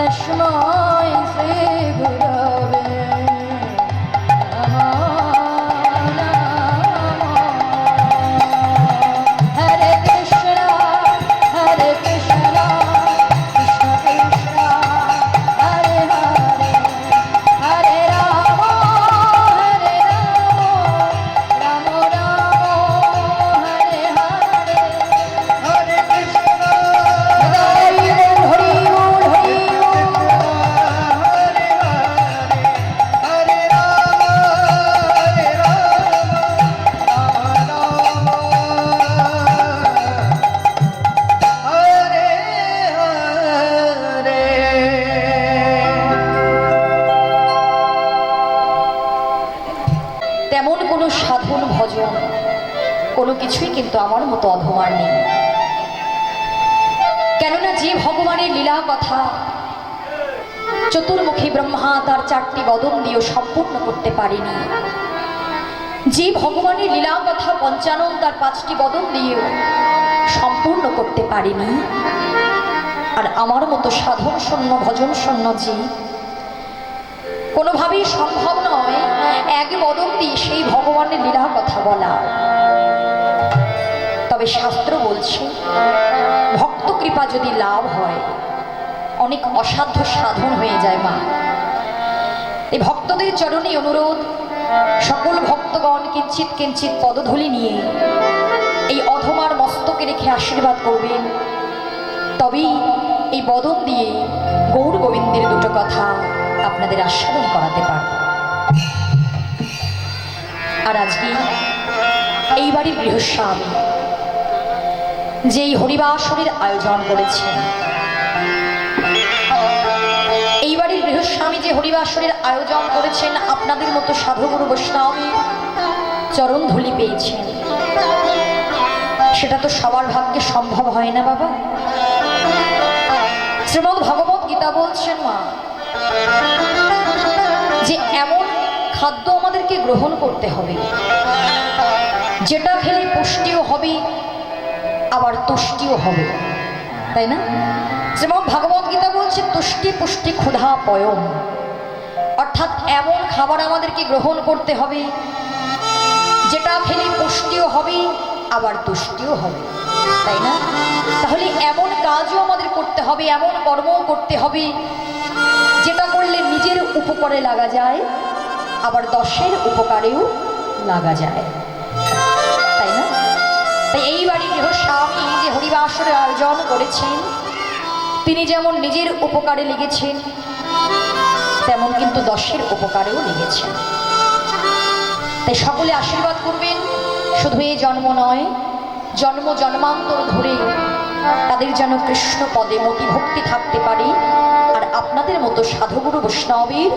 तस्मै श्री गुरवे কোনো কিছুই কিন্তু আমার মতো অধমার নেই। কেননা যে ভগবানের লীলা কথা চতুর্মুখী ব্রহ্মা তার 4টি বদন দিয়েও সম্পূর্ণ করতে পারেনি, যে ভগবানের লীলা কথা পঞ্চানন তার 5টি বদন দিয়েও সম্পূর্ণ করতে পারেনি, আর আমার মতো সাধন শূন্য ভজন শূন্য যে কোনোভাবেই সম্ভব নয় এক বদন দিয়ে সেই ভগবানের লীলা কথা বলা। তবে শাস্ত্র বলছে ভক্ত কৃপা যদি লাভ হয় অনেক অসাধ্য সাধন হয়ে যায় মা। এই ভক্তদের চরণে অনুরোধ, সকল ভক্তগণ কিঞ্চিত কিঞ্চিত পদধূলি নিয়ে এই অধমার মস্তকে রেখে আশীর্বাদ করবেন, তবেই এই বদন দিয়ে গৌর গোবিন্দের দুটো কথা আপনাদের আস্বাদন করাতে পারব। আর আজকে এই বাড়ির গৃহস্বামী যেই হরিবাসরের আয়োজন করেছেন, এই বাড়ির গৃহস্বামী যে হরিবাসরের আয়োজন করেছেন, আপনাদের মতো সাধুগুরু বৈষ্ণবী চরণ ধুলি পেয়েছেন, সেটা তো সবার ভাগ্যে সম্ভব হয় না বাবা। শ্রীমদ্ ভগবত গীতা বলছেন মা যে এমন খাদ্য আমাদেরকে গ্রহণ করতে হবে যেটা খেলে পুষ্টিও হবে আবার তুষ্টিও হবে, তাই না? যেমন ভগবত গীতা বলছে তুষ্টি পুষ্টি ক্ষুধা পয়ম, অর্থাৎ এমন খাবার আমাদেরকে গ্রহণ করতে হবে যেটা খেলে পুষ্টিও হবে আবার তুষ্টিও হবে, তাই না? তাহলে এমন কাজও আমাদের করতে হবে, এমন কর্মও করতে হবে যেটা করলে নিজের উপকারে লাগা যায় আবার 10-এর উপকারেও লাগা যায়, তাই না? তাই এই বাড়ির গৃহস্বামী যে হরিবাসরের আয়োজন করেছেন, তিনি যেমন নিজের উপকারে লেগেছেন তেমন কিন্তু 10-এর উপকারেও লেগেছেন। তাই সকলে আশীর্বাদ করবেন, শুধু এই জন্ম নয় জন্ম জন্মান্তর ধরে তাদের যেন কৃষ্ণ পদে মতি ভক্তি থাকতে পারে, আর আপনাদের মতো সাধুগুরু বৈষ্ণবীর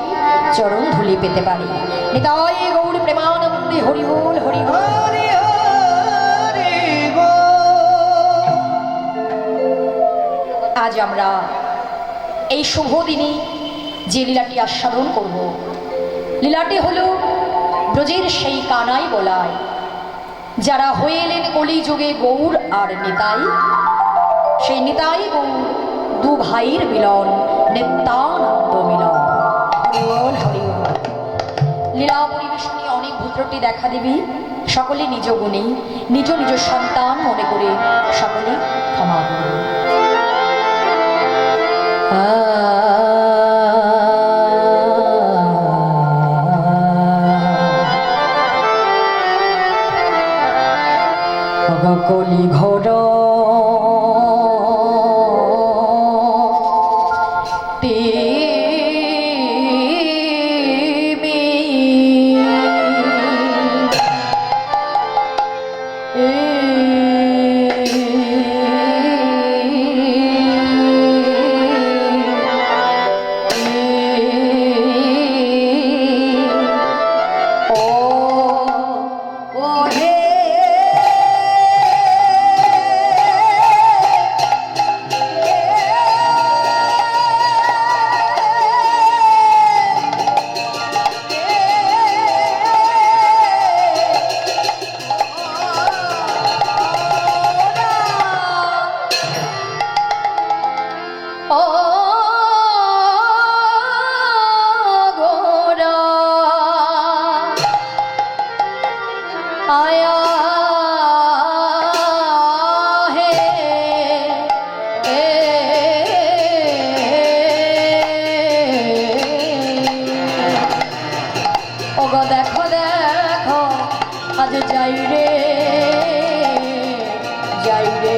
চরণ ধুলি পেতে পারে। নিতাই গৌর প্রেমানন্দে হরি বল হরি বল। আজ আমরা এই শুভ দিনে যে লীলাটি আস্বাদন করব, লীলাটি হলো ব্রজের সেই কানাই বলায় যারা হয়ে এলেন কলিযুগে গৌর আর নিতাই, সেই নিতাই গৌর দু ভাইয়ের মিলন, নিত্যানন্দ মিলন। হরি বল। লীলা পরিবেশনে অনেক ভূত্রটি দেখা দিবি, সকলে নিজ গুণে নিজ নিজ সন্তান মনে করে সকলে ক্ষমা করবে। কলি ঘোর যাই রে ভাবে যাই রে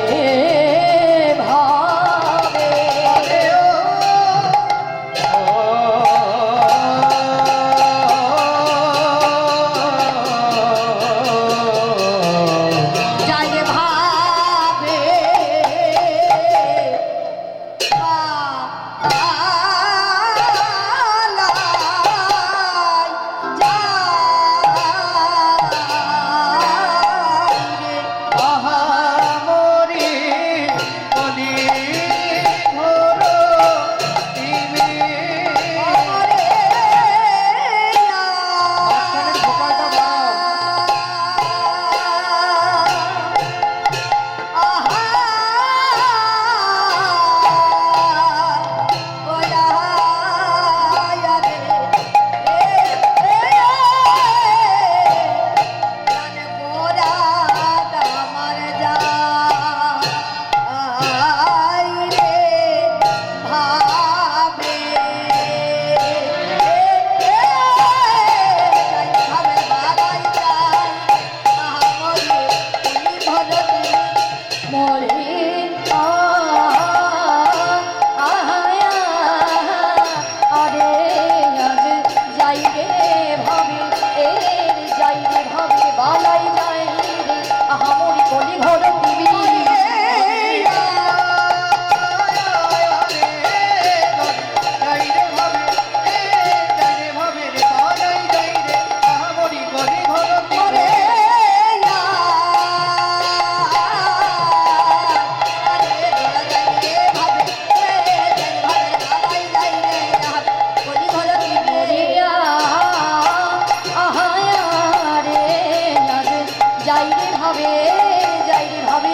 ভাবে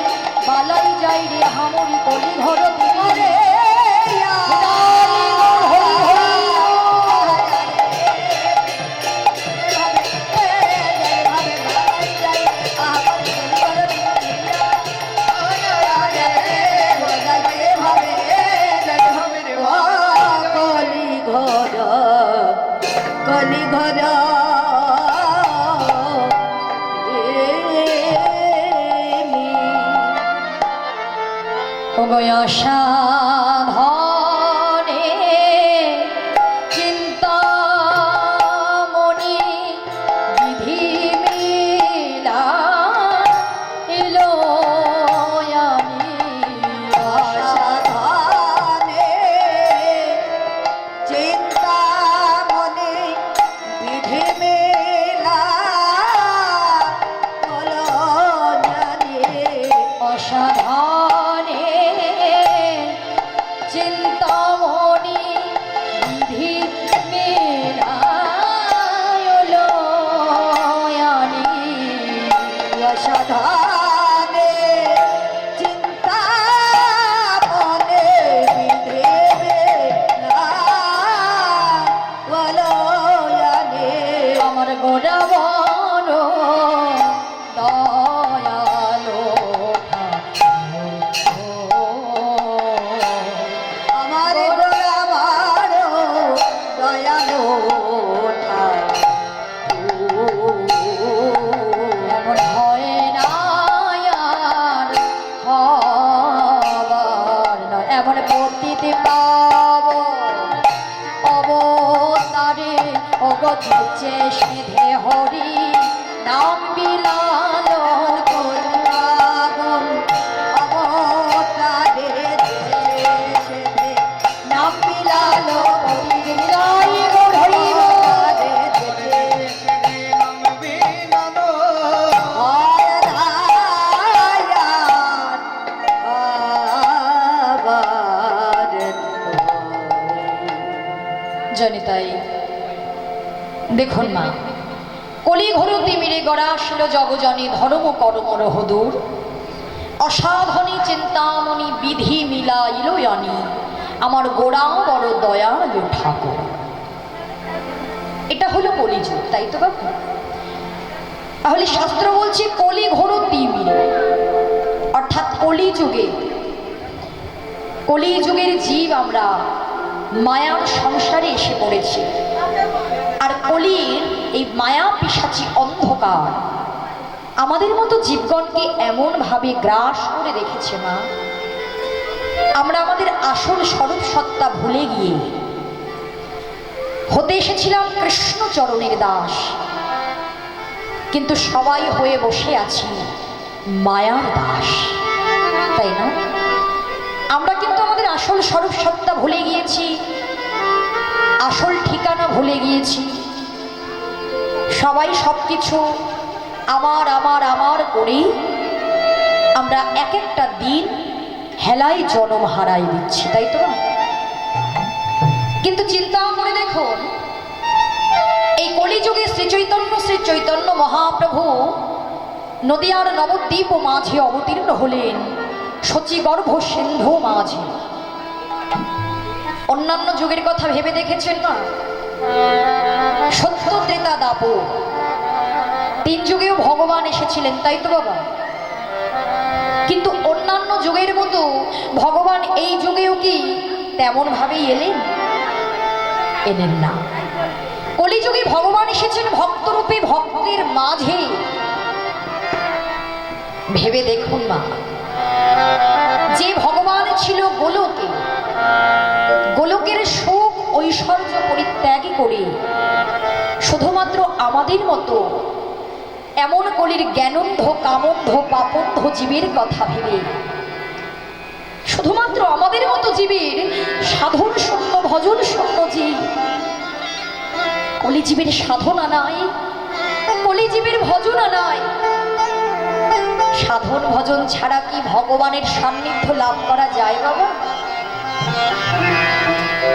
সাধনে চিন্তামণি বিধি মিলা এলো আমি সাধনে চিন্তামণি বিধি মিলা হলো জানি অসাধনে চিন্তামণি বিধি মেলায়লো আনি অসাধনে চিন্তামণি বিধি মেলায়লো আনি আমার গোড়াবন দয়ালো সেধে হরি নাম বিলালো অবতারে সেধে নাম বিলালো জনিতাই দেখুন মা কলি ঘোর তিমিরে গড়া আসিল জগজনী ধর্ম করমর হদূর অসাধনী চিন্তামণি বিধি মিলাইল আনি আমার গোড়া বড় দয়ালু ঠাকুর। এটা হলো কলিযুগ, তাই তো বাবু? তাহলে শাস্ত্র বলছে কলি ঘোর তিমিরে, অর্থাৎ কলিযুগের জীব আমরা মায়ার সংসারে এসে পড়েছি। আর কলির এই মায়া পিশাচি অন্ধকার আমাদের মতো জীবগণকে এমনভাবে গ্রাস করে রেখেছে মা, আমরা আমাদের আসল স্বরূপ সত্তা ভুলে গিয়ে হতে এসেছিলাম কৃষ্ণচরণের দাস, কিন্তু সবাই হয়ে বসে আছি মায়ার দাস, তাই না? আমরা কিন্তু আমাদের আসল স্বরূপ সত্তা ভুলে গিয়েছি, আসল ঠিকানা ভুলে গিয়েছি। সবাই সবকিছু আমার আমার আমার করেই আমরা এক একটা দিন হেলায় জনম হারাই দিচ্ছি, তাই তো? কিন্তু চিন্তা করে দেখুন, এই কলিযুগে শ্রী চৈতন্য মহাপ্রভু নদিয়ার নবদ্বীপ মাঝে অবতীর্ণ হলেন, শচীগর্ভ সিন্ধু মাঝে। অন্যান্য যুগের কথা ভেবে দেখেছেন না? সত্য, ত্রেতা, দাপর, তিন যুগেও ভগবান এসেছিলেন, তাই তো বাবা? কিন্তু অন্যান্য যুগের মতো ভগবান এই যুগেও কি তেমন ভাবেই এলেন না। কলিযুগে ভগবান এসেছেন ভক্তরূপে, ভক্তের মাঝে। ভেবে দেখুন মা, যে ভগবান ছিল গোলকে, গোলকের সুখ ঐশ্বর্য পরিত্যাগ করে শুধুমাত্র আমাদের মতো এমন কলির জ্ঞানন্ধ, কামন্ধ, পাপন্ধ জীবের কথা ভেবে, শুধুমাত্র আমাদের মতো জীবের সাধন শূন্য, ভজন শূন্য জীব, কলিজীবের সাধনা নাই, কলিজীবের ভজনা নাই। সাধন ভজন ছাড়া কি ভগবানের সান্নিধ্য লাভ করা যায় বাবা?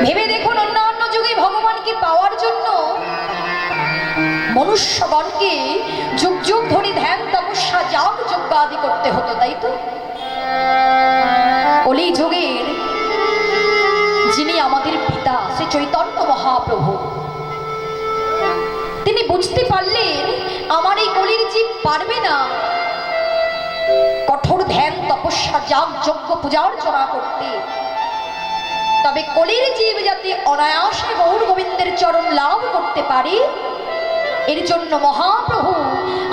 ভেবে দেখুন, অন্যান্য যুগে ভগবানকে পাওয়ার জন্য মনুষ্যগণকে যুগ যুগ ধরে ধ্যান, তপস্যা, যাগ যজ্ঞ আদি করতে হতো, তাই তো? কলি যুগের যিনি আমাদের পিতা শ্রী চৈতন্য মহাপ্রভু, তিনি বুঝতে পারলেন আমার এই কলির জীব পারবে না কঠোর ধ্যান, তপস্যা, যাগ যজ্ঞ, পূজা অর্চনা করতে। তবে কলির জীব যাতে অনায়াসে গৌর গোবিন্দের চরণ লাভ করতে পারে, এর জন্য মহাপ্রভু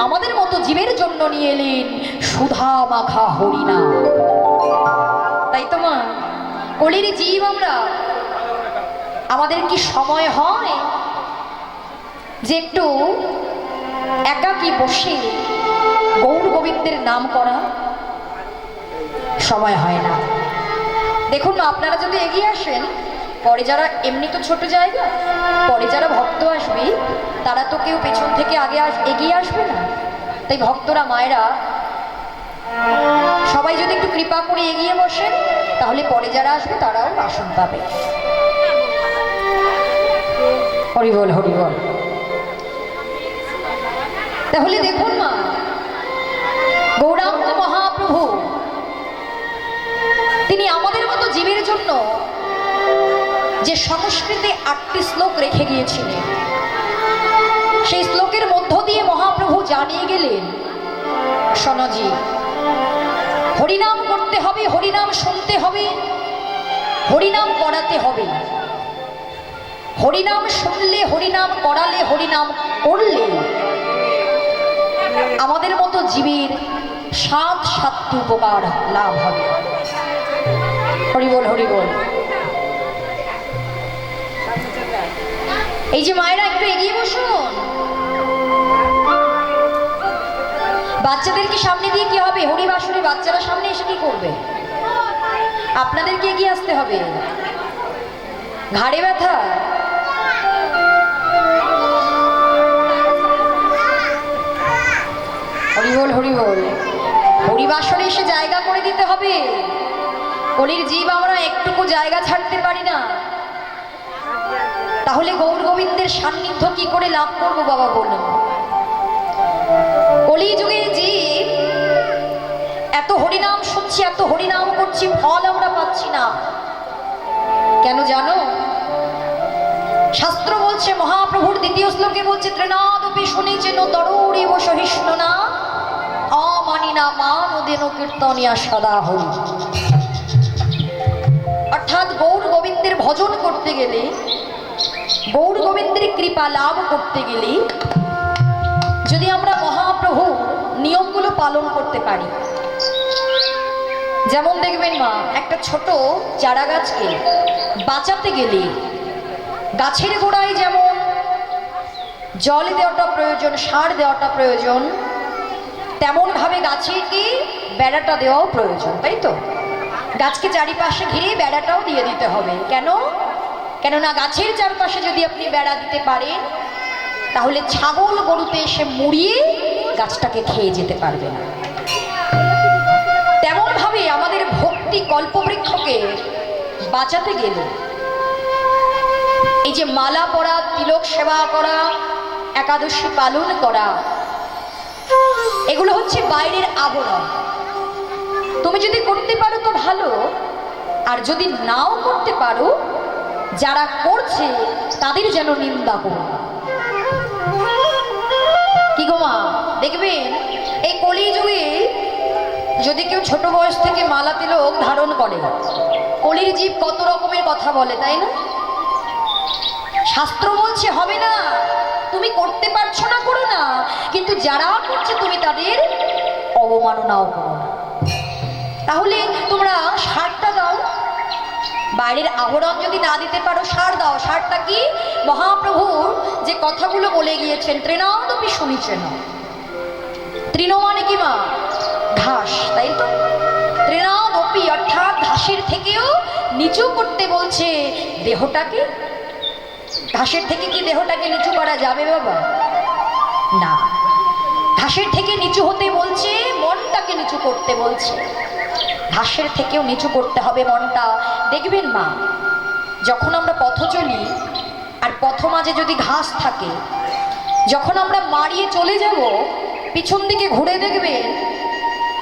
আমাদের মতো জীবের জন্য নিয়ে এলেন সুধা মাখা হরিনাম, তাই তো মা? কলির জীব আমরা, আমাদের কি সময় হয় যে একটু একাকী বসে গৌর গোবিন্দের নাম করা? সময় হয় না। দেখুন না, আপনারা যদি এগিয়ে আসেন, পরে যারা, এমনি তো ছোট জায়গা, পরে যারা ভক্ত আসবে তারা তো কেউ পেছন থেকে আগে এগিয়ে আসবে না। তাই ভক্তরা, মায়েরা সবাই যদি একটু কৃপা করে এগিয়ে বসেন, তাহলে পরে যারা আসবে তারাও আসন পাবে। হরি বল, হরি বল। তাহলে দেখুন মা, গৌরাঙ্গ মহাপ্রভু তিনি আমাদের মতো জীবের জন্য যে সংস্কৃতে 8টি শ্লোক রেখে গিয়েছিলেন, সেই শ্লোকের মধ্য দিয়ে মহাপ্রভু জানিয়ে গেলেন, শোনোজি, হরিনাম করতে হবে, হরিনাম শুনতে হবে, হরিনাম করাতে হবে। হরিনাম শুনলে, হরিনাম করালে, হরিনাম করলে আমাদের মতো জীবের 7টি উপকার লাভ হবে। হরি বল, হরি বল। এই যে মায়েরা একটু এগিয়ে বসুন। বাচ্চাদেরকে সামনে দিয়ে কি হবে? হরি বাসুরি বাচ্চারা সামনে এসে কি করবে? আপনাদেরকে এগিয়ে আসতে হবে। ঘাড়ে ব্যথা? হরি বল, হরি বল। হরিবাসরে এসে জায়গা করে দিতে হবে। কলির জীব আমরা একটুকু জায়গা ছাড়তে পারি না, তাহলে গৌর গোবিন্দের সান্নিধ্য কি করে লাভ করবো বাবা বলুন? কলি যুগে জীব এত হরিনাম শুনছি, এত হরিনাম করছি, ফল আমরা পাচ্ছি না কেন জানো? শাস্ত্র বলছে, মহাপ্রভুর 2য় শ্লোকে বলছে, ত্রিনাদপি শুনেছেন তরুরিব সহিষ্ণু না অমানি না মানদেন কীর্তনিয়া সদা হরি। অর্থাৎ গৌর গোবিন্দের ভজন করতে গেলে, গৌর গোবিন্দের কৃপা লাভ করতে গেলে যদি আমরা মহাপ্রভু নিয়ম পালন করতে পারি। যেমন দেখবেন মা, একটা ছোট চারা গাছকে বাঁচাতে গেলে গাছের গোড়ায় যেমন জল দেওয়াটা প্রয়োজন, সার দেওয়াটা প্রয়োজন, তেমনভাবে গাছকে বেড়াটা দেওয়াও প্রয়োজন, তাই তো? গাছকে চারিপাশে ঘিরে বেড়াটাও দিয়ে দিতে হবে। কেন? কেননা গাছের চারপাশে যদি আপনি বেড়া দিতে পারেন তাহলে ছাগল গরুতে এসে মুড়িয়ে গাছটাকে খেয়ে যেতে পারবে না। তেমনভাবে আমাদের ভক্তি কল্পবৃক্ষকে বাঁচাতে গেলে এই যে মালা পরা, তিলক সেবা করা, একাদশী পালন করা, এগুলো হচ্ছে বাইরের আবরণ। তুমি যদি করতে পারো তো ভালো, আর যদি নাও করতে পারো, যারা করছে তাদের যেন নিন্দা করো। কি গো মা, দেখবেন এই কলিযুগে যদি কেউ ছোট বয়স থেকে মালা তিলক ধারণ করে, কলির জীব কত রকমের কথা বলে, তাই না? শাস্ত্র বলছে হবে না, তুমি করতে পারছো না, করো না, কিন্তু যারা করছে তুমি তাদের অবমাননাও করো না। তাহলে তোমরা সারটা দাও, বাইরের আবরণ যদি না দিতে পারো সার দাও। সারটা কি? মহাপ্রভুর যে কথাগুলো বলে গিয়েছেন, তৃণাদপি শুনিছেন। তৃণ মানে কি মা? ঘাস, তাই তো? তৃণাদপি অর্থাৎ ঘাসের থেকেও নিচু করতে বলছে দেহটাকে। ঘাসের থেকে কি দেহটাকে নিচু করা যাবে বাবা? না। ঘাসের থেকে নিচু হতে বলছে, মনটাকে নিচু করতে বলছে। ঘাসের থেকেও নিচু করতে হবে মনটা। দেখবেন মা, যখন আমরা পথ চলি আর পথ মাঝে যদি ঘাস থাকে, যখন আমরা মারিয়ে চলে যাব, পিছন দিকে ঘুরে দেখবেন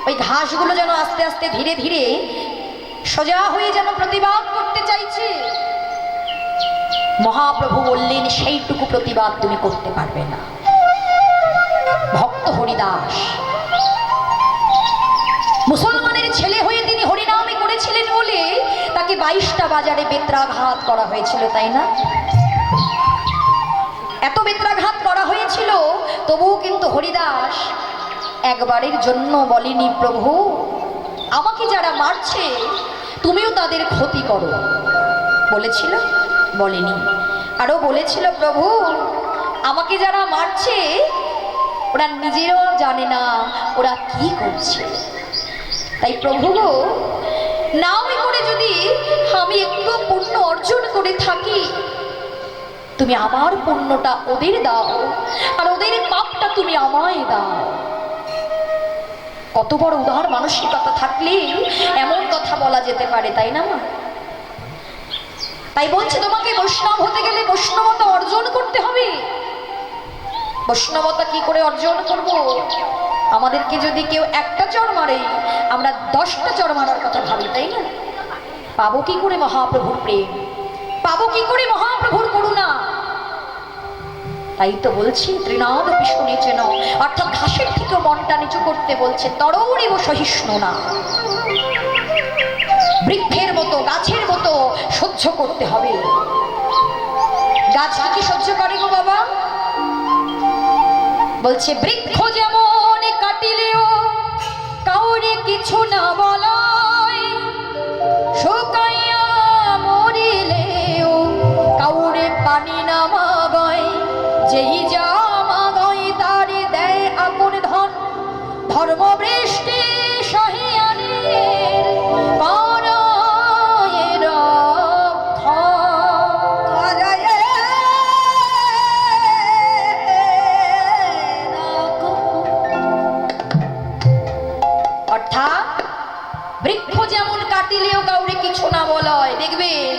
ওই ঘাসগুলো যেন আস্তে আস্তে ধীরে ধীরে সোজা হয়ে যেন প্রতিবাদ করতে চাইছে। মহাপ্রভু বললেন সেইটুকু প্রতিবাদ তুমি করতে পারবে না। ভক্ত হরিদাস মুসলমানের ছেলে হয়ে তিনি হরিনামই করেছিলেন বলে তাকে 22টা বাজারে বেত্রাঘাত করা হয়েছিল, তাই না? এত বেত্রাঘাত করা হয়েছিল, তবুও কিন্তু হরিদাস একবারের জন্য বলেনি প্রভু আমাকে যারা মারছে তুমিও তাদের ক্ষতি করো। বলেছিল? বলেনি। আরো বলেছিল প্রভু আমাকে যারা মারছে ওরা নিজেরাও জানে না ওরা কি করছে। তাই প্রভু গো, নামে করে যদি আমি একটু পুণ্য অর্জন করে থাকি, তুমি আমার পুণ্যটা ওদের দাও আর ওদের পাপটা তুমি আমায় দাও। কত বড় উদার মানসিকতা থাকলে এমন কথা বলা যেতে পারে, তাই না মা? তাই বলছে তোমাকে বৈষ্ণব হতে গেলে বৈষ্ণবতা অর্জন করতে হবে। বৈষ্ণবতা কি করে অর্জন করব? আমাদেরকে যদি কেউ একটা চড় মারে আমরা 10টা চড় মারার কথা ভাবি, তাই না? পাবো কি করে মহাপ্রভুর প্রেম? পাবো কি করে মহাপ্রভুর করুণা? তাই তো বলছি তৃণাদপি শুনিছেন, অর্থাৎ ঘাসের থেকে মনটা নিচু করতে বলছে। তরৌরিব সহিষ্ণু না, বৃক্ষের মতো গাছের মতো সহ্য করতে হবে। গাছ কি সহ্য করে গো বাবা? বলছে বৃক্ষ যেমন কাটিলেও কাউরে কিছু না বলায়, শুকাইয়া মরিলেও কাউরে পানি না মাগায়, যেই যা মাগায় তারে দেয় আপন ধন, ধর্ম বৃষ্টি সহিয়ানের করায় রক্ষা। অর্থাৎ বৃক্ষ যেমন কাটিলেও কাউরে কিছু না বলা হয়। দেখবেন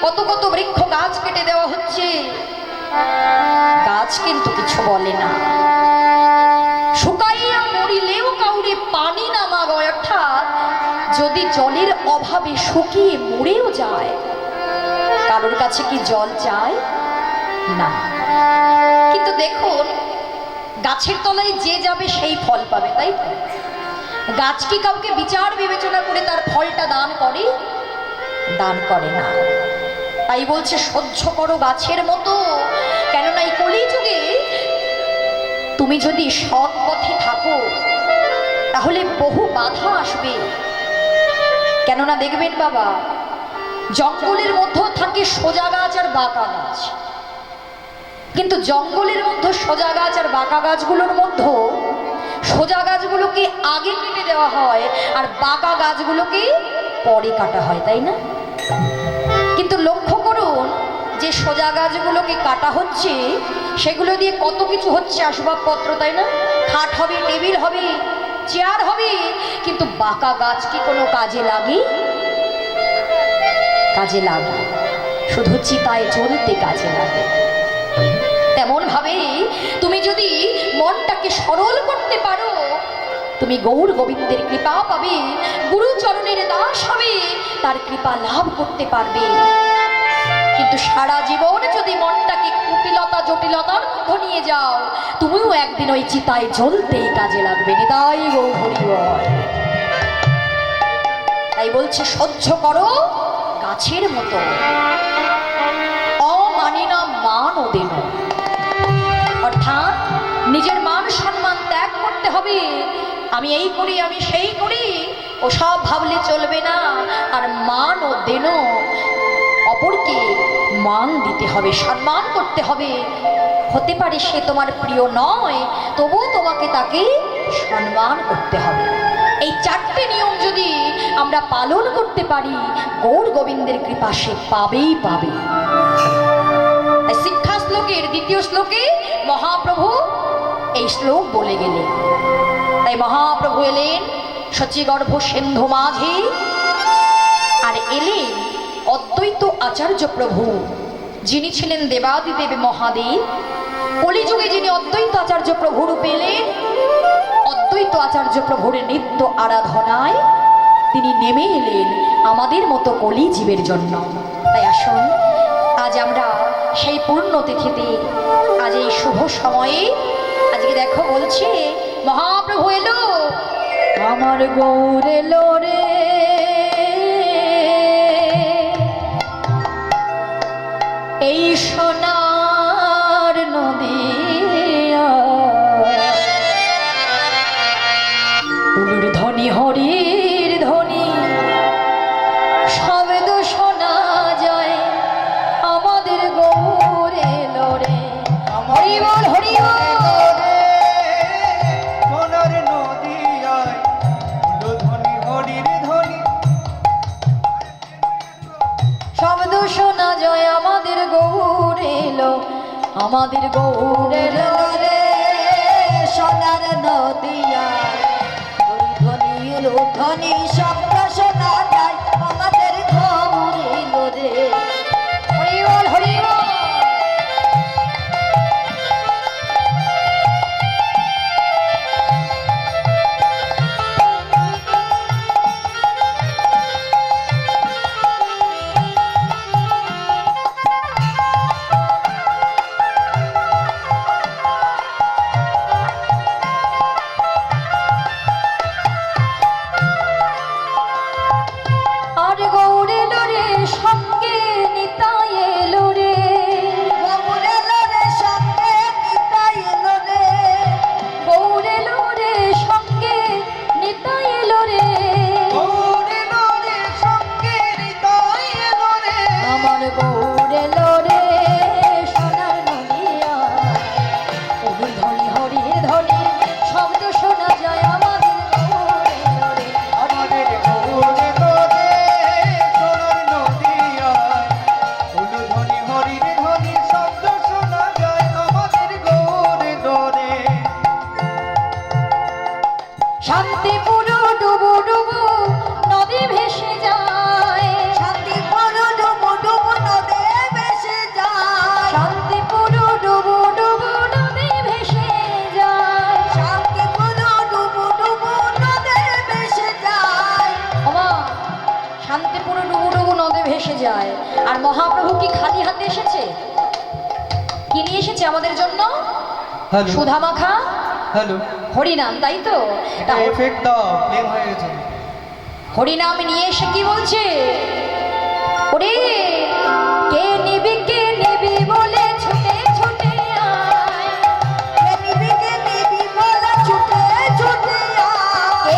কত কত বৃক্ষ গাছ কেটে দেওয়া হচ্ছে, গাছ কিন্তু কিছু বলে না। শুকাইয়া মরিলেও কাউরে পানি না মাগায়, অর্থাৎ যদি জলের অভাবে শুকিয়ে মরেও যায় কারোর কাছে কি জল চায় না। কিন্তু দেখুন গাছের তলায় যে যাবে সেই ফল পাবে, তাই তো? গাছ কি কাউকে বিচার বিবেচনা করে তার ফলটা দান করে? দান করে না। তাই বলছে সহ্য করো গাছের মতো। কেননা এই কলিযুগে তুমি যদি সৎ পথে থাকো তাহলে বহু বাধা আসবে। কেননা দেখবেন বাবা, জঙ্গলের মধ্যেও থাকে সোজা গাছ আর বাঁকা গাছ, কিন্তু জঙ্গলের মধ্যে সোজা গাছ আর বাঁকা গাছগুলোর মধ্যে সোজা গাছগুলোকে আগে কেটে দেওয়া হয় আর বাঁকা গাছগুলোকে পরে কাটা হয়, তাই না? কিন্তু লক্ষ্য করুন, যে সোজা গাছগুলোকে কাটা হচ্ছে সেগুলো দিয়ে কত কিছু হচ্ছে, আসবাবপত্র, তাই না? খাট হবে, টেবিল হবে, চেয়ার হবে, কিন্তু বাঁকা গাছ কি কোনো কাজে লাগে? কাজে লাগে, শুধু চিতায় জ্বলতে কাজে লাগে। তেমন ভাবে তুমি যদি মনটাকে সরল করতে পারো, তুমি গৌর গোবিন্দের কৃপা পাবে, গুরুচরণের দাস হবে, তার কৃপা লাভ করতে পারবে। কিন্তু সারা জীবন যদি মনটাকে কুটিলতা জটিলতার মধ্যে নিয়ে যাও, তুমিও একদিন ওই চিতায় জ্বলতেই কাজে লাগবে। নিতাই গৌর হরি বল। তাই বলছে সহ্য করো গাছের মতো, অমানি না মান ও দেন, অর্থাৎ নিজের মান সম্মান ত্যাগ করতে হবে। আমি এই করি, আমি সেই করি, ও সব ভাবলে চলবে না। আর মান ও দেন, অপরকে মান দিতে হবে, সম্মান করতে হবে। হতে পারে সে তোমার প্রিয় নয়, তবুও তোমাকে তাকে সম্মান করতে হবে। এই চারটে নিয়ম যদি আমরা পালন করতে পারি, গৌর গোবিন্দের কৃপা সে পাবেই পাবে। শিক্ষা শ্লোকের দ্বিতীয় শ্লোকে মহাপ্রভু এই শ্লোক বলে গেলেন। তাই মহাপ্রভু এলেন শচীগর্ভ সিন্ধু মাঝে, আর এলেন অদ্বৈত আচার্য প্রভু, যিনি ছিলেন দেবাদিদেব মহাদেব। কলিযুগে যিনি অদ্বৈত আচার্য প্রভু রূপে এলেন, অদ্বৈত আচার্য প্রভুর নিত্য আরাধনায় তিনি নেমে এলেন আমাদের মতো কলি জীবের জন্য। তাই আসুন আজ আমরা সেই পূর্ণ তিথিতে, আজ এই শুভ সময়ে, আজকে দেখো বলছে মহাপ্রভু এলো, আমার গৌর এলো রে, এই সোনার নদী ধ্বনি হরির ধ্বনি, শব্দ শোনা যায়, আমাদের গৌর এলো রে। হরি বল, হরি বল। সোনার নদী আয়, ধ্বনি হরির ধ্বনি, শব্দ শোনা যায়, আমাদের গৌর এলো, আমাদের গৌর এলো রে, সোনার নদী আয়, ধ্বনি ধ্বনি শব্দ শোনা যায়, আমাদের গৌর এলো রে। হরি বল, হরি বল। আর গৌর এলো রে, সঙ্গে নিতাই এলো রে, গৌর এলো রে, সঙ্গে নিতাই এলো রে, গৌর এলো রে, সঙ্গে নিতাই এলো রে, গৌর এলো রে, সঙ্গে নিতাই এলো রে, আমার গৌর এলো রে, সোনার নদিয়া, ওর ধ্বনি হরির ধ্বনি, শব্দ শোনা যায়, আমাদের গৌর এলো রে, আমাদের গৌর এলো রে, সোনার নদী আয়, ধ্বনি হরির ধ্বনি, শব্দ শোনা যায়, আমাদের গৌর এলো রে। শান্তিপুর ডুবু ডুবু নদী ভেসে যায়, শান্তিপুর ডুবু ডুবু নদী ভেসে যায়, শান্তিপুর ডুবু ডুবু নদী ভেসে যায়, শান্তিপুর ডুবু ডুবু নদী ভেসে যায়। ওমা, শান্তিপুর ডুবু ডুবু নদী ভেসে যায়। আর মহাপ্রভু কি খালি হাতে এসেছে? কি নিয়ে এসেছে আমাদের জন্য? হ্যালো, সুধা মাখা হ্যালো, হরিনাম, তাই তো? এটা এফেক্ট দাও, প্লে হয়ে গেছে। হরিনাম নিয়ে এসে কি বলছে? ওরে কে নিবি বলে ছুটে ছুটে আয়, কে নিবি বলে ছুটে ছুটে আয়, কে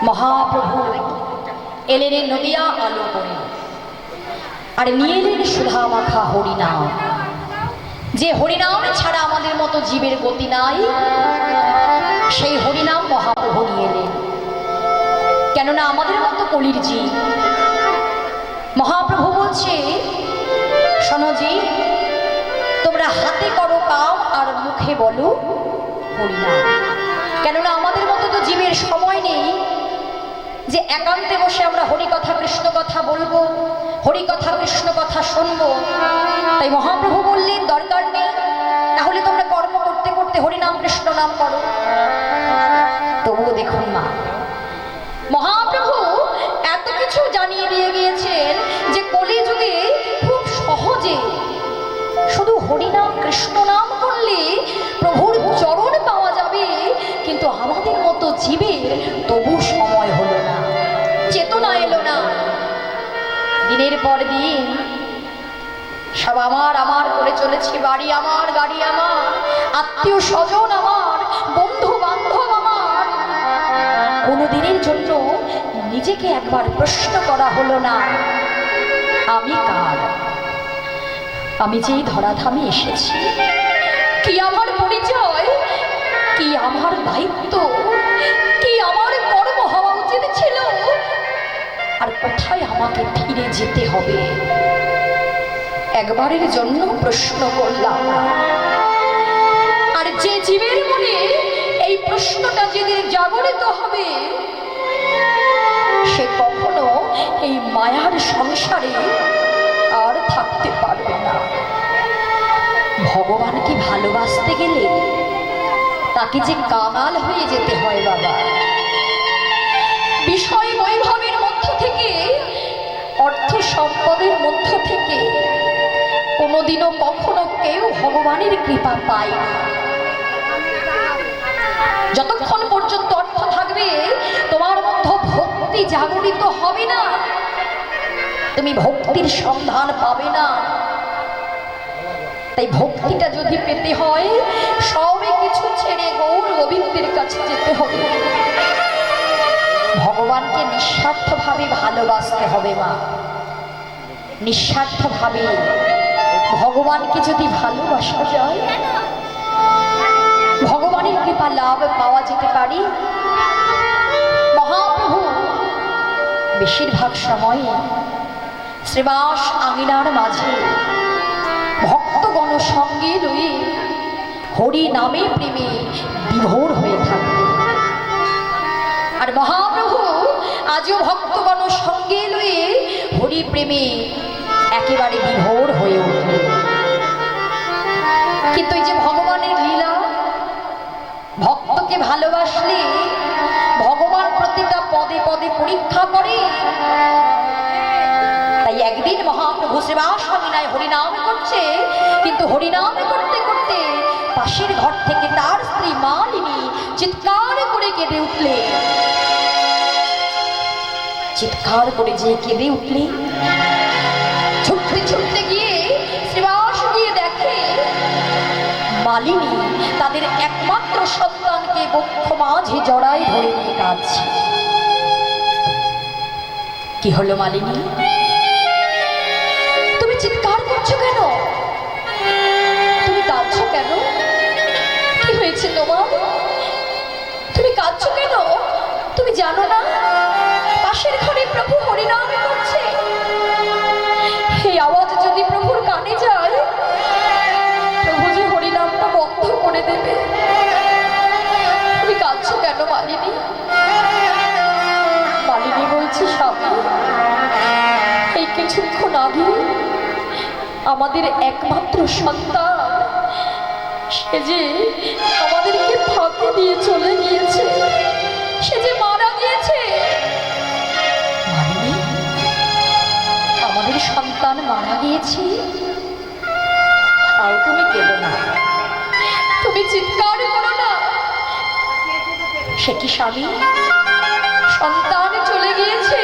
মহাপ্রভু এলেন নদিয়া আলো করে, আর নিয়ে এলেন সুধা মাখা হরিনাম। যে হরিনাম ছাড়া আমাদের মতো জীবের গতি নাই, সেই হরিনাম মহাপ্রভু নিয়ে এলেন। কেননা আমাদের মতো কলির জীব। মহাপ্রভু বলছে, শোনো জি, তোমরা হাতে করো কাম আর মুখে বলো হরিনাম। কেননা আমাদের মতো তো জীবের সময় নেই যে একান্তে বসে আমরা হরিকথা কৃষ্ণ কথা বলবো, হরিকথা কৃষ্ণ কথা শুনবো। তাই মহাপ্রভু বললেন দরকার নেই, তাহলে তোমরা কর্ম করতে করতে হরিনাম কৃষ্ণ নাম করো। তবুও দেখুন মা, মহাপ্রভু এত কিছু জানিয়ে দিয়ে গিয়েছেন যে কলিযুগে খুব সহজে শুধু হরিনাম কৃষ্ণ নাম করলে প্রভুর চরণ পাওয়া যাবে, কিন্তু আমাদের মতো জীবের তবু সময় হলো না, চেতনা এলো না। দিনের পর দিন সব আমার আমার করে চলেছে, বাড়ি আমার, গাড়ি আমার, আত্মীয় স্বজন আমার, বন্ধু বান্ধব আমার। কোনোদিনের জন্য নিজেকে একবার প্রশ্ন করা হলো না, আমি কার? আমি যেই ধরাধামে এসেছি, কি আমার পরিচয়, কি আমার দায়িত্ব, কি আমার কর্ম হওয়া উচিত ছিল, আর কোথায় আমাকে ফিরে যেতে হবে? একবারের জন্য প্রশ্ন করলাম না। আর যে জীবের মনে এই প্রশ্নটা যেদিন জাগরিত হবে, সে কখনো এই মায়ার সংসারে আর থাকতে পারবে না। ভগবানকে ভালোবাসতে গেলে তাকে যে কাঙাল হয়ে যেতে হয় বাবা। বিষয় বৈভবের মধ্য থেকে, অর্থ সম্পদের মধ্য থেকে কোনোদিনও কখনো কেউ ভগবানের কৃপা পায় না। যতক্ষণ পর্যন্ত অর্থ থাকবে, তোমার মধ্যে ভক্তি জাগরিত হবে না, তুমি ভক্তির সন্ধান পাবে না। তাই ভক্তিটা যদি পেতে হয়, সবে কিছু ছেড়ে গৌর গোবিন্দের কাছে যেতে হবে। ভগবানকে নিঃস্বার্থভাবে ভালোবাসতে হবে মা। নিঃস্বার্থভাবে ভগবানকে যদি ভালোবাসা যায়, ভগবানের কৃপা লাভ পাওয়া যেতে পারে। মহাপ্রভু বেশিরভাগ সময় শ্রীবাস আঙিনার মাঝে ভক্তগণ সঙ্গে লয়ে হরি নামে প্রেমে বিভোর হয়ে থাকবে। আর মহাপ্রভু আজও ভক্তগণ সঙ্গে লয়ে হরি প্রেমে একেবারে বিভোর হয়ে উঠবে। কিন্তু এই যে ভগবানের লীলা, ভক্তকে ভালোবাসলে ভগবান প্রতিটা পদে পদে পরীক্ষা করে। তাই একদিন মহাপ্রভু শ্রীবাস আঙিনায় হরিনাম করছে, কিন্তু হরিনাম করতে করতে পাশের ঘর থেকে তার স্ত্রী মালিনী চিৎকার করে কেঁদে উঠলে। চিৎকার করে যে কেঁদে উঠলে, ছুটতে ছুটতে গিয়ে শ্রীবাস গিয়ে দেখে মালিনী তাদের একমাত্র সন্তানকে বক্ষ মাঝে জড়াই ধরে নিয়ে কাঁদছে। কি হলো মালিনী, তুমি চিৎকার করছো কেন? তুমি কাঁদছো কেন? কি হয়েছে তোমার? তুমি কাঁদছো কেন? তুমি জানো না পাশের ঘরে প্রভু হরিনাম করছে? এই আওয়াজ যদি প্রভুর কানে যায়, প্রভু যে হরিনামটা বন্ধ করে দেবে। তুমি কাঁদছো কেন মালিনী? মালিনী বলছে, স্বামী, এই কিছুক্ষণ আগে আমাদের একমাত্র সন্তান, সে যে আমাদেরকে ফাঁকি দিয়ে চলে গিয়েছে, সে যে মারা গিয়েছে। মালিনী, আমাদের সন্তান মারা গিয়েছে, তাও তুমি কেঁদো না, তুমি চিৎকার করো না। সে কি স্বামী, সন্তান চলে গিয়েছে,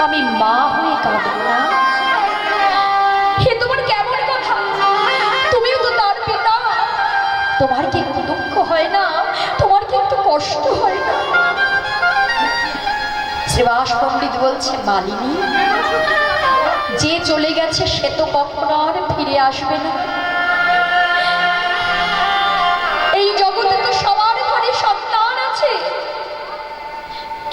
আমি মা হয়ে কাঁদবো না? হে তোমার কেমন কথা? তুমিও তো তার পিতা, তোমার কি একটু দুঃখ হয় না? তোমার কি একটু কষ্ট হয় না? শ্রীবাস পণ্ডিত বলছে, মালিনী, যে চলে গেছে সে তো কখনো আর ফিরে আসবে না। এই জগতে তো সবার ঘরে সন্তান আছে,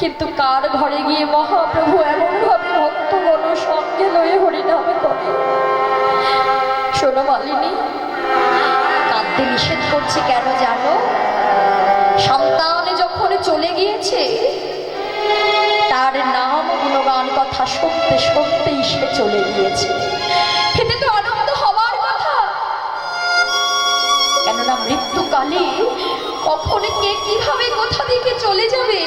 কিন্তু কার ঘরে গিয়ে মহাপ্রভু এমন ভাবে ভক্তগণ সঙ্গে লয়ে হরিনামে করে। শোনো মালিনী, কাঁদতে নিষেধ করছে কেন জানো? সন্তান যখন চলে গিয়েছে, তার নাম গুণগান কথা শুনতে শুনতেই সে চলে গিয়েছে। এতে তো আনন্দ হওয়ার কথা, কেননা মৃত্যুকালে কখন কে কিভাবে কোথা দিকে চলে যাবে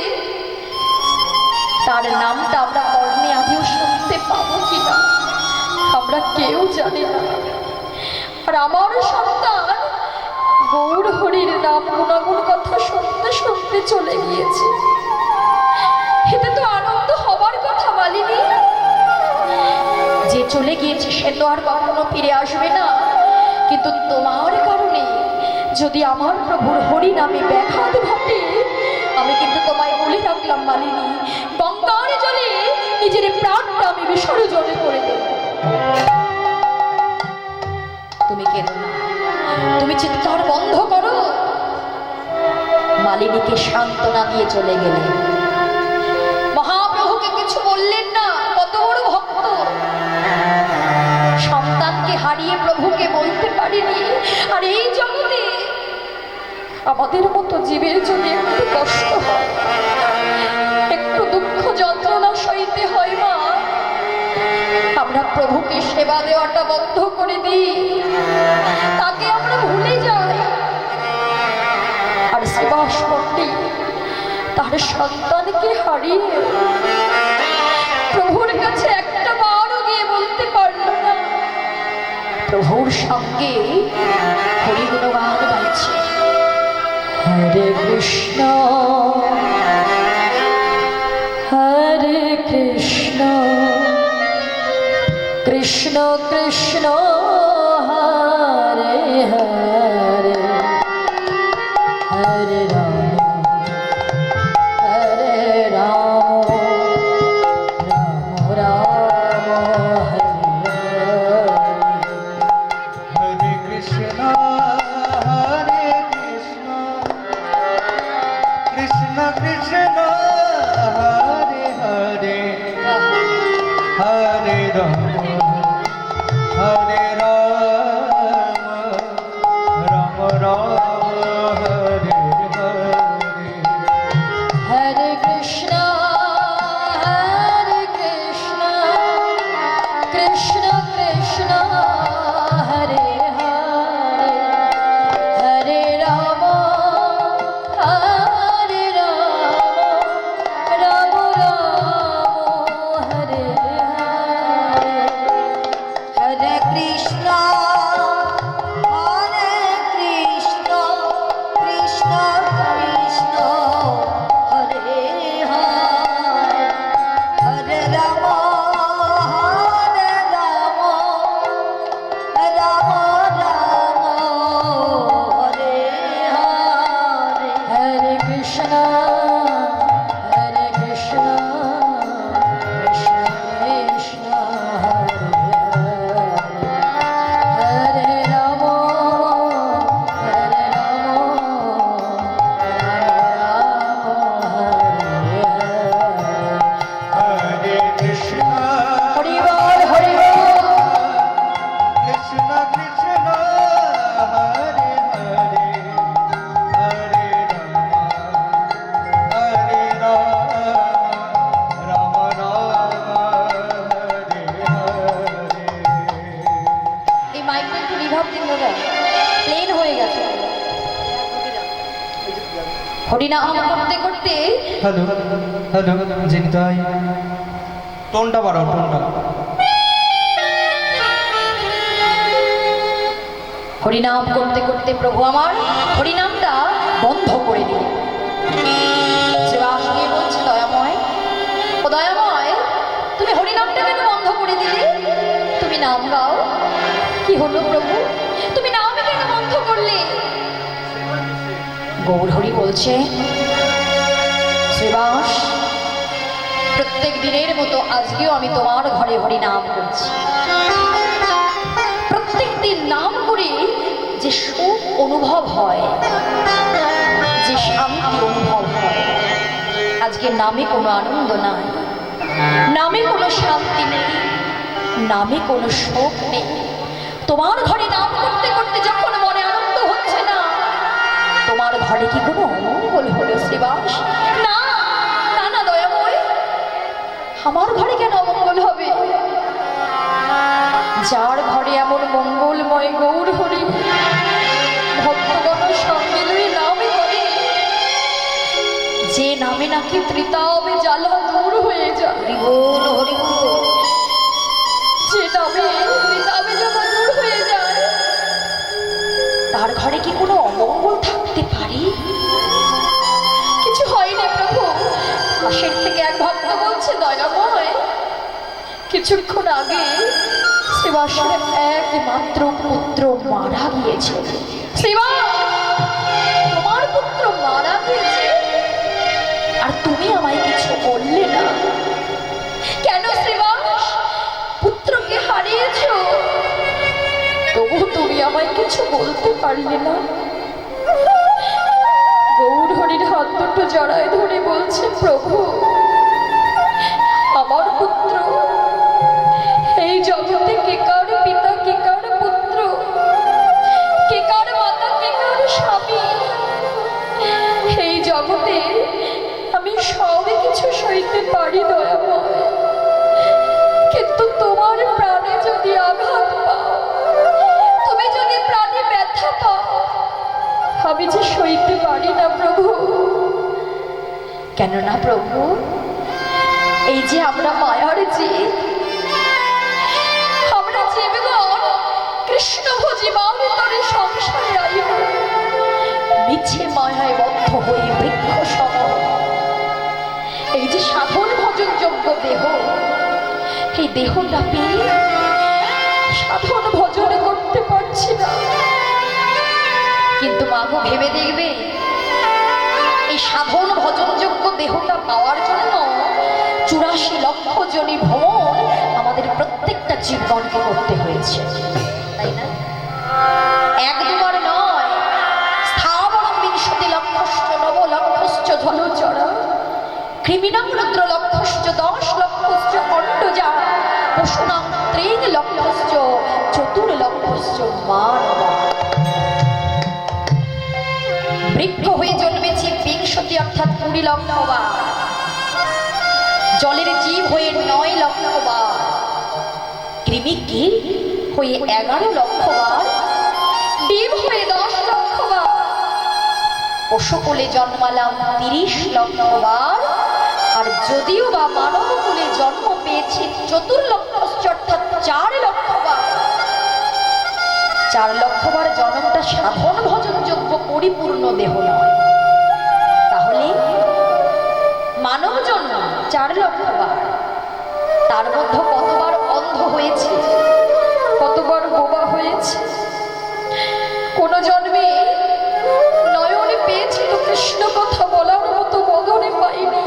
তার নামটা আমরা কর্ণে আদিও শুনতে পাবো কিনা আমরা কেউ জানি না। আর আমার সন্তান গৌর হরির নাম গুণাগুণ কথা শুনতে শুনতে চলে গিয়েছে, এতে তো আনন্দ হবার কথা মালিনী। যে চলে গিয়েছে সে তো আর কখনো ফিরে আসবে না, কিন্তু তোমার কারণে যদি আমার প্রভুর হরি নামে ব্যাঘাত ঘটে, আমি কিন্তু তোমায় বলে রাখলাম মালিনী, গঙ্গার জলে নিজের প্রাণটা আমি বিসর্জন করে দেব। তুমি কেন না, তুমি চিৎকার বন্ধ করো। মালিনীকে সান্ত্বনা দিয়ে চলে গেলেন। মহাপ্রভুকে কিছু বললেন না, কত বড় ভক্ত, সন্তানকে হারিয়ে প্রভুকে বলতে পারেনি। আর এই জগতে আমাদের মতো জীবের জন্য একটু কষ্ট হয়, একটু দুঃখ যন্ত্রণা সইতে হয় মা, আমরা প্রভুকে সেবা দেওয়াটা বন্ধ করে দিই, তাকে আমরা ভুলে যাই। আর শ্রীবাস পণ্ডিত তার সন্তানকে হারিয়ে প্রভুর কাছে একটা বারও গিয়ে বলতে পারল না। প্রভুর সঙ্গে হরি গুণগান গাইছে, হরে কৃষ্ণ হরে কৃষ্ণ কৃষ্ণ কৃষ্ণ হরে হরে হরে রাম হরে রাম রাম রাম হরে হরে কৃষ্ণ হরে কৃষ্ণ কৃষ্ণ কৃষ্ণ হরে হরে হরে রাম হরে রাম রাম রাম হরে হরে হরে কৃষ্ণ কৃষ্ণ কৃষ্ণ হরে হরে হরে রাম রাম রাম হরে হরে হরে কৃষ্ণ কৃষ্ণ কৃষ্ণ হরে হরে হরে রাম রাম রাম হরে হরে হরে কৃষ্ণ কৃষ্ণ কৃষ্ণ হরে হরে রাম হরে কৃষ্ণ হরি বল হরি বল। কৃষ্ণ কৃষ্ণ হরে হরে হরে রাম রাম রাম হরে হরে এই মাইকটা একটু রিভাব দিন দাদা, প্লেন হয়ে গেছে। হরিনাম করতে করতে হ্যালো হ্যালো জিনিতাই টোনটা বাড়াও টোনটা হরিনাম করতে করতে প্রভু আমার হরিনামটা বন্ধ করে দিলেন। শ্রীবাস গিয়ে বলছে, দয়াময় ও দয়াময়, তুমি হরিনামটা কেন বন্ধ করে দিলে? তুমি নাম গাও। কি হলো প্রভু, তুমি নাম কেন বন্ধ করলে? গৌর হরি বলছে, শ্রীবাস, প্রত্যেক দিনের মতো আজকেও আমি তোমার ঘরে হরি নাম করছি। প্রত্যেক দিন নাম করে যে সুখ অনুভব হয়, যে শান্তি অনুভব হয়, আজকে নামে কোনো আনন্দ নাই, নামে কোনো শান্তি নেই, নামে কোনো শোক নেই। তোমার ঘরে নাম করতে করতে যখন মনে আনন্দ হচ্ছে না, তোমার ঘরে কি কোনো অমঙ্গল হলো শ্রীবাস? না না না দয়াময়, আমার ঘরে কেন অমঙ্গল হবে? যার ঘরে এমন মঙ্গলময় গৌর হরি ভক্তগণ সঙ্গে লয়ে নামে করে, যে নামে নাকি ত্রিতাবে জ্বালা দূর হয়ে যায়, হরিবোল হরিবোল, যে নামে ত্রিতাবে জ্বালা দূর হয়ে যায়, তার ঘরে কি কোনো অমঙ্গল থাকতে পারে? কিছু হয়নি প্রভু। পাশের থেকে এক ভক্ত বলছে, দয়াময়, কিছুক্ষণ আগে শ্রীবাসের একমাত্র পুত্র মারা গিয়েছে। শ্রীবাস, তোমার পুত্র মারা গিয়েছে আর তুমি আমায় কিছু বললে না কেন? শ্রীবাস, পুত্রকে হারিয়েছ, তবু তুমি আমায় কিছু বলতে পারলে না। গৌর হরির হাত দুটো জড়ায় ধরে বলছে, প্রভু, আমার পুত্র এই জগতে কে কার পিতা, কে কার পুত্র, কে কার মাতা, কে কার স্বামী, এই জগতে আমি সবই কিছু সইতে পারি দয়াময়, কিন্তু তোমার প্রাণে যদি আঘাত পাও, তুমি যদি প্রাণে ব্যথা পাও, আমি যে সইতে পারি না প্রভু। কেন না প্রভু, এই যে আমরা মায়ার জীব, আমরা জীবগণ কৃষ্ণ ভোজি বামিতরে সংসারে আইব, মিছে মায়ায় বদ্ধ হয়ে বৃক্ষ সম। এই যে সাধন ভজন যোগ্য দেহ, এই দেহটা পেয়ে সাধন ভজন করতে পারছি না। কিন্তু মাগো ভেবে দেখবে, এই সাধন ভজনযোগ্য দেহটা পাওয়ার জন্য 84 লক্ষ জনি ভ্রমণ আমাদের প্রত্যেকটা জীবনকে করতে হয়েছে, তাই না? এক দুবার নয়, স্থাবরং 20 লক্ষশ্চ নব লক্ষশ্চ ধনুচরা, কৃমিণং রুদ্র লক্ষশ্চ 10 লক্ষশ্চ অণ্ডজা, পশুনাং 3 লক্ষশ্চ 4 লক্ষশ্চ মানব। বৃক্ষ হয়ে জন্মেছি 20 অর্থাৎ 20 লক্ষ বার, জলের জীব হয়ে 9 লক্ষ বার, কৃমিকীট হয়ে 11 লক্ষ বার, ডিম হয়ে 10 লক্ষ বার, পশুকুলে জন্মালাম 30 লক্ষ বার, আর যদিও বা মানবকুলে জন্ম পেয়েছি 4 লক্ষ অর্থাৎ 4 লক্ষ বার। 4 লক্ষ বার জন্মটা সাধন ভজনযোগ্য পরিপূর্ণ দেহ নয়, তাহলে মানব জন্ম 4 লক্ষ বার, তার মধ্যে কতবার অন্ধ হয়েছে, কতবার বোবা হয়েছে। কোন জন্মে নয়নে পেয়েছি তো কৃষ্ণ কথা বলার মতো বদনে পাইনি,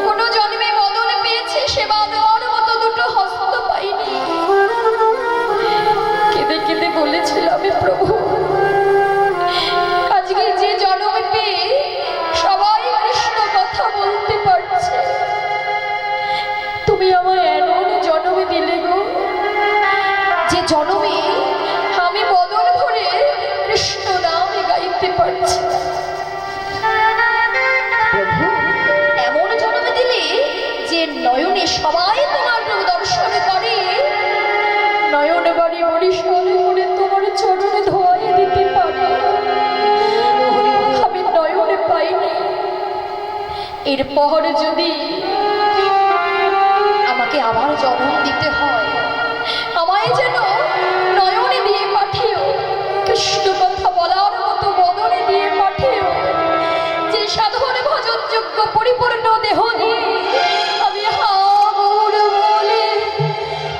কোন জন্মে বদনে পেয়েছি সেবা দেওয়ার মতো দুটো হস্ত পাইনি। কেঁদে কেঁদে বলেছিলাম, প্রভু, আজকে যে জন্মে পেয়ে সবাই কৃষ্ণ কথা বলতে পারছে, তুমি আমায় এমন জন্মে দিলে গো, যে জন্মে আমি বদন ভরে কৃষ্ণ নাম গাইতে পারছি। প্রভু, এমন জন্মে দিলে যে নয়নে সবাই তোমার দর্শন করে, নয়ন বাড়ি হরিশনে করে তোমার চরণে ধোয়াই দিতে পারে, আমি নয়নে পাইনি। এরপর যদি আমাকে আবার জন্ম দিতে হয়, আমায় যেন নয়নে দিয়ে পাঠিও, কৃষ্ণ কথা বলার মতো বদনে দিয়ে পাঠিও, যে সাধন ভজনযোগ্য পরিপূর্ণ দেহ নিয়ে আমি হাবুড় বলে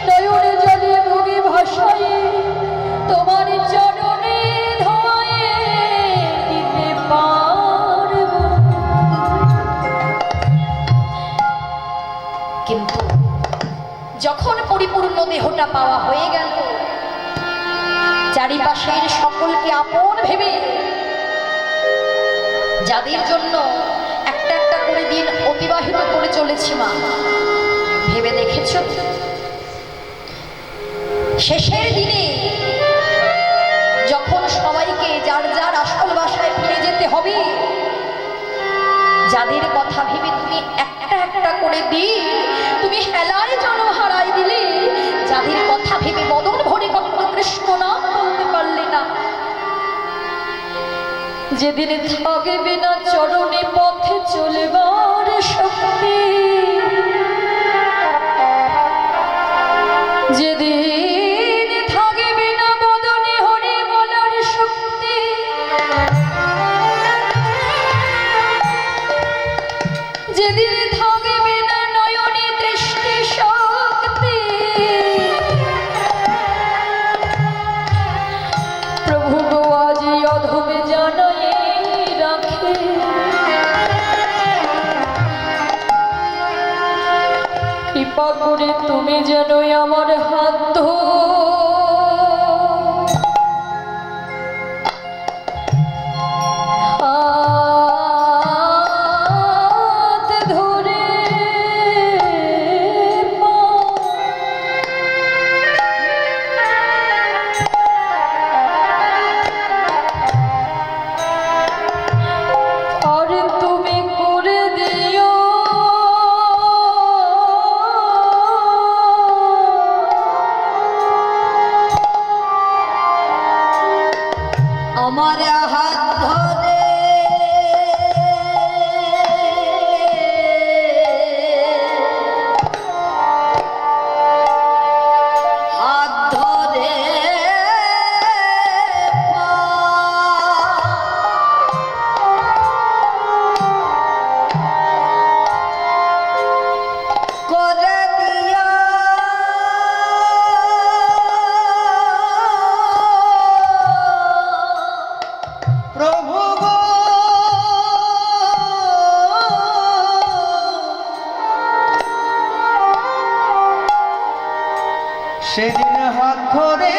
নয়নে জলে ভোগে ভাষায় তোমার চরণে ধোয়ে দিতে পারব। যখন পরিপূর্ণ দেহটা পাওয়া হয়ে গেল, চারিপাশের সকলকে আপন ভেবে, যাদের জন্য একটা একটা করে দিন অতিবাহিত করে চলেছি মা, ভেবে দেখেছ শেষের দিনে যখন সবাইকে যার যার আসল বাসায় ফিরে যেতে হবে, যাদের কথা ভেবে তুমি একটা একটা করে দিন তুমি হেলায় জন্ম হারাই দিলে, যাদের কথা ভেবে বদন ভরে কখনো কৃষ্ণ নাম বলতে পারলে না, যেদিন থাকবে না চরণে পথে চলবার শক্তি, যেদিন থাকবে না বদনে হরি বলার শক্তি, যেদিন থাকবে না নয়নে দৃষ্টি শক্তি, প্রভু গো আজ অধমে জানাই রাখে, কৃপা করে তুমি যেন আমার হাত ধরে আর তুমি করে দিও আমার হাত ধরে, হাত ধরে করে দিও প্রভু গো সেদিন হাত ধরে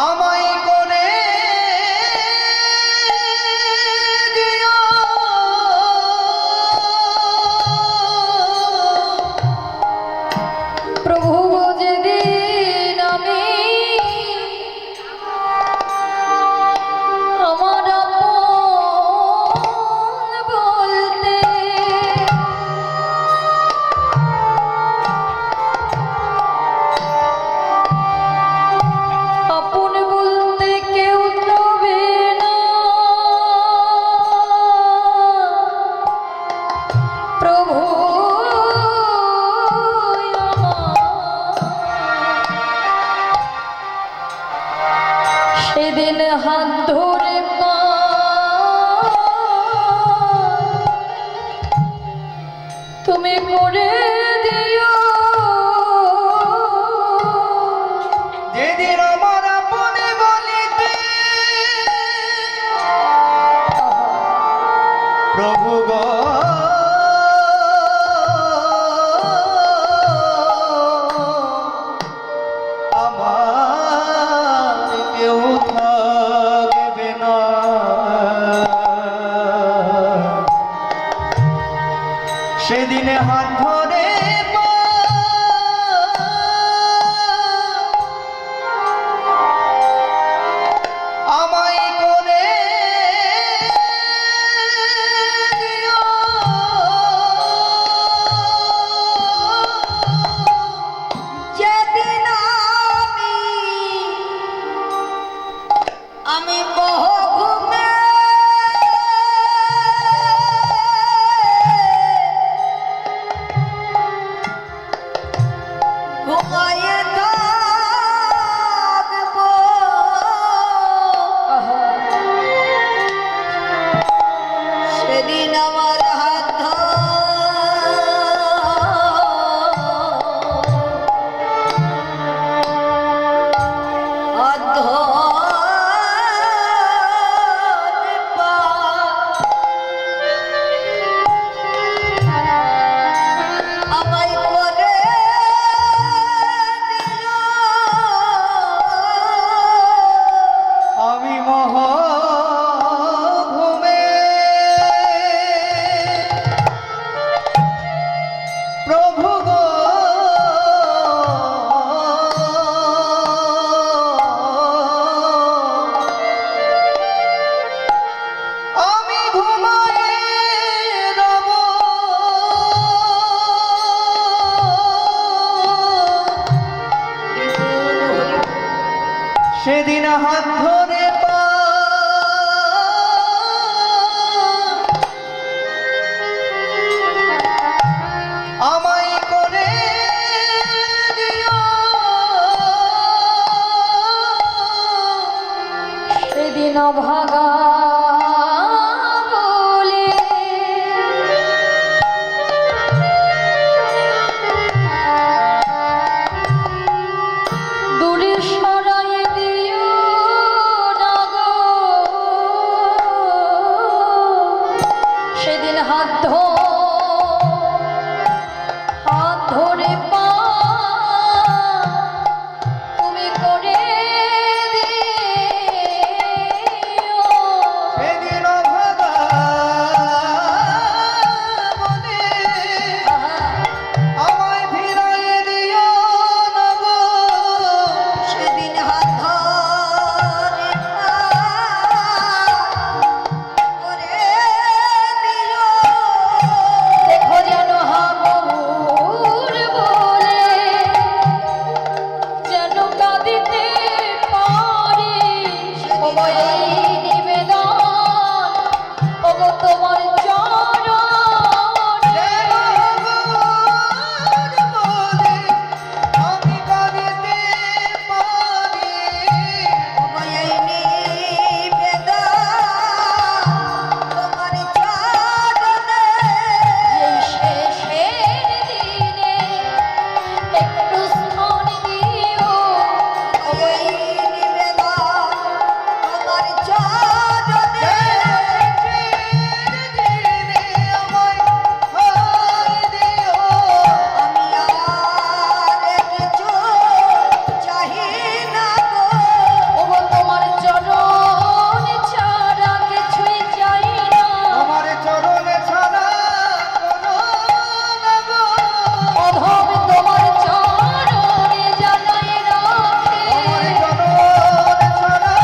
আমায় করে দিও প্রভু যেদিন আমি আমার আপন বলতে আপন বলতে কেউ তবে না, প্রভু সেদিন হাত ধরে তুমি করে দিও, যেদিন আমার আপনে বলিতে প্রভু গো আমার কেউ থাকবে না, সেদিন হাত ধরে আমায় করে দিও যেদিন আমি বহু ঘুমে ঘুমায়ে থাকবো, সেদিন আমার হাত ধরে সেদিন হাত ধরে পা আমায় করে দিও সেদিন ভাগা বলে দূরে সরাই দিও না গো। সেদিন হাত ধরে পা তুমি করে দিও। সেদিন ভাগা বলে আমায় ফিরাই দিও না গো। সেদিন হাত ধরে পা করে দিও। দেখো যেন হাবুর বলে যেন কাঁদিতে পারি। ওগো এই নিবেদন, ওগো তোমার চরণে। আমি কাঁদিতে পারি ওগো এই নিবেদন, তোমার চরণে। এই শেষের দিনে একটু স্থান দিও। ওগো এই নিবেদন, তোমার চরণে। আমি আর কিছু চাহি না গো। ওগো তোমার চরণ ছাড়া কিছুই চাই না। আমার চরণে ছাড়া কোনো না গো। অধম তোমার চরণে জানাই রাখে। আমার চরণে ছাড়া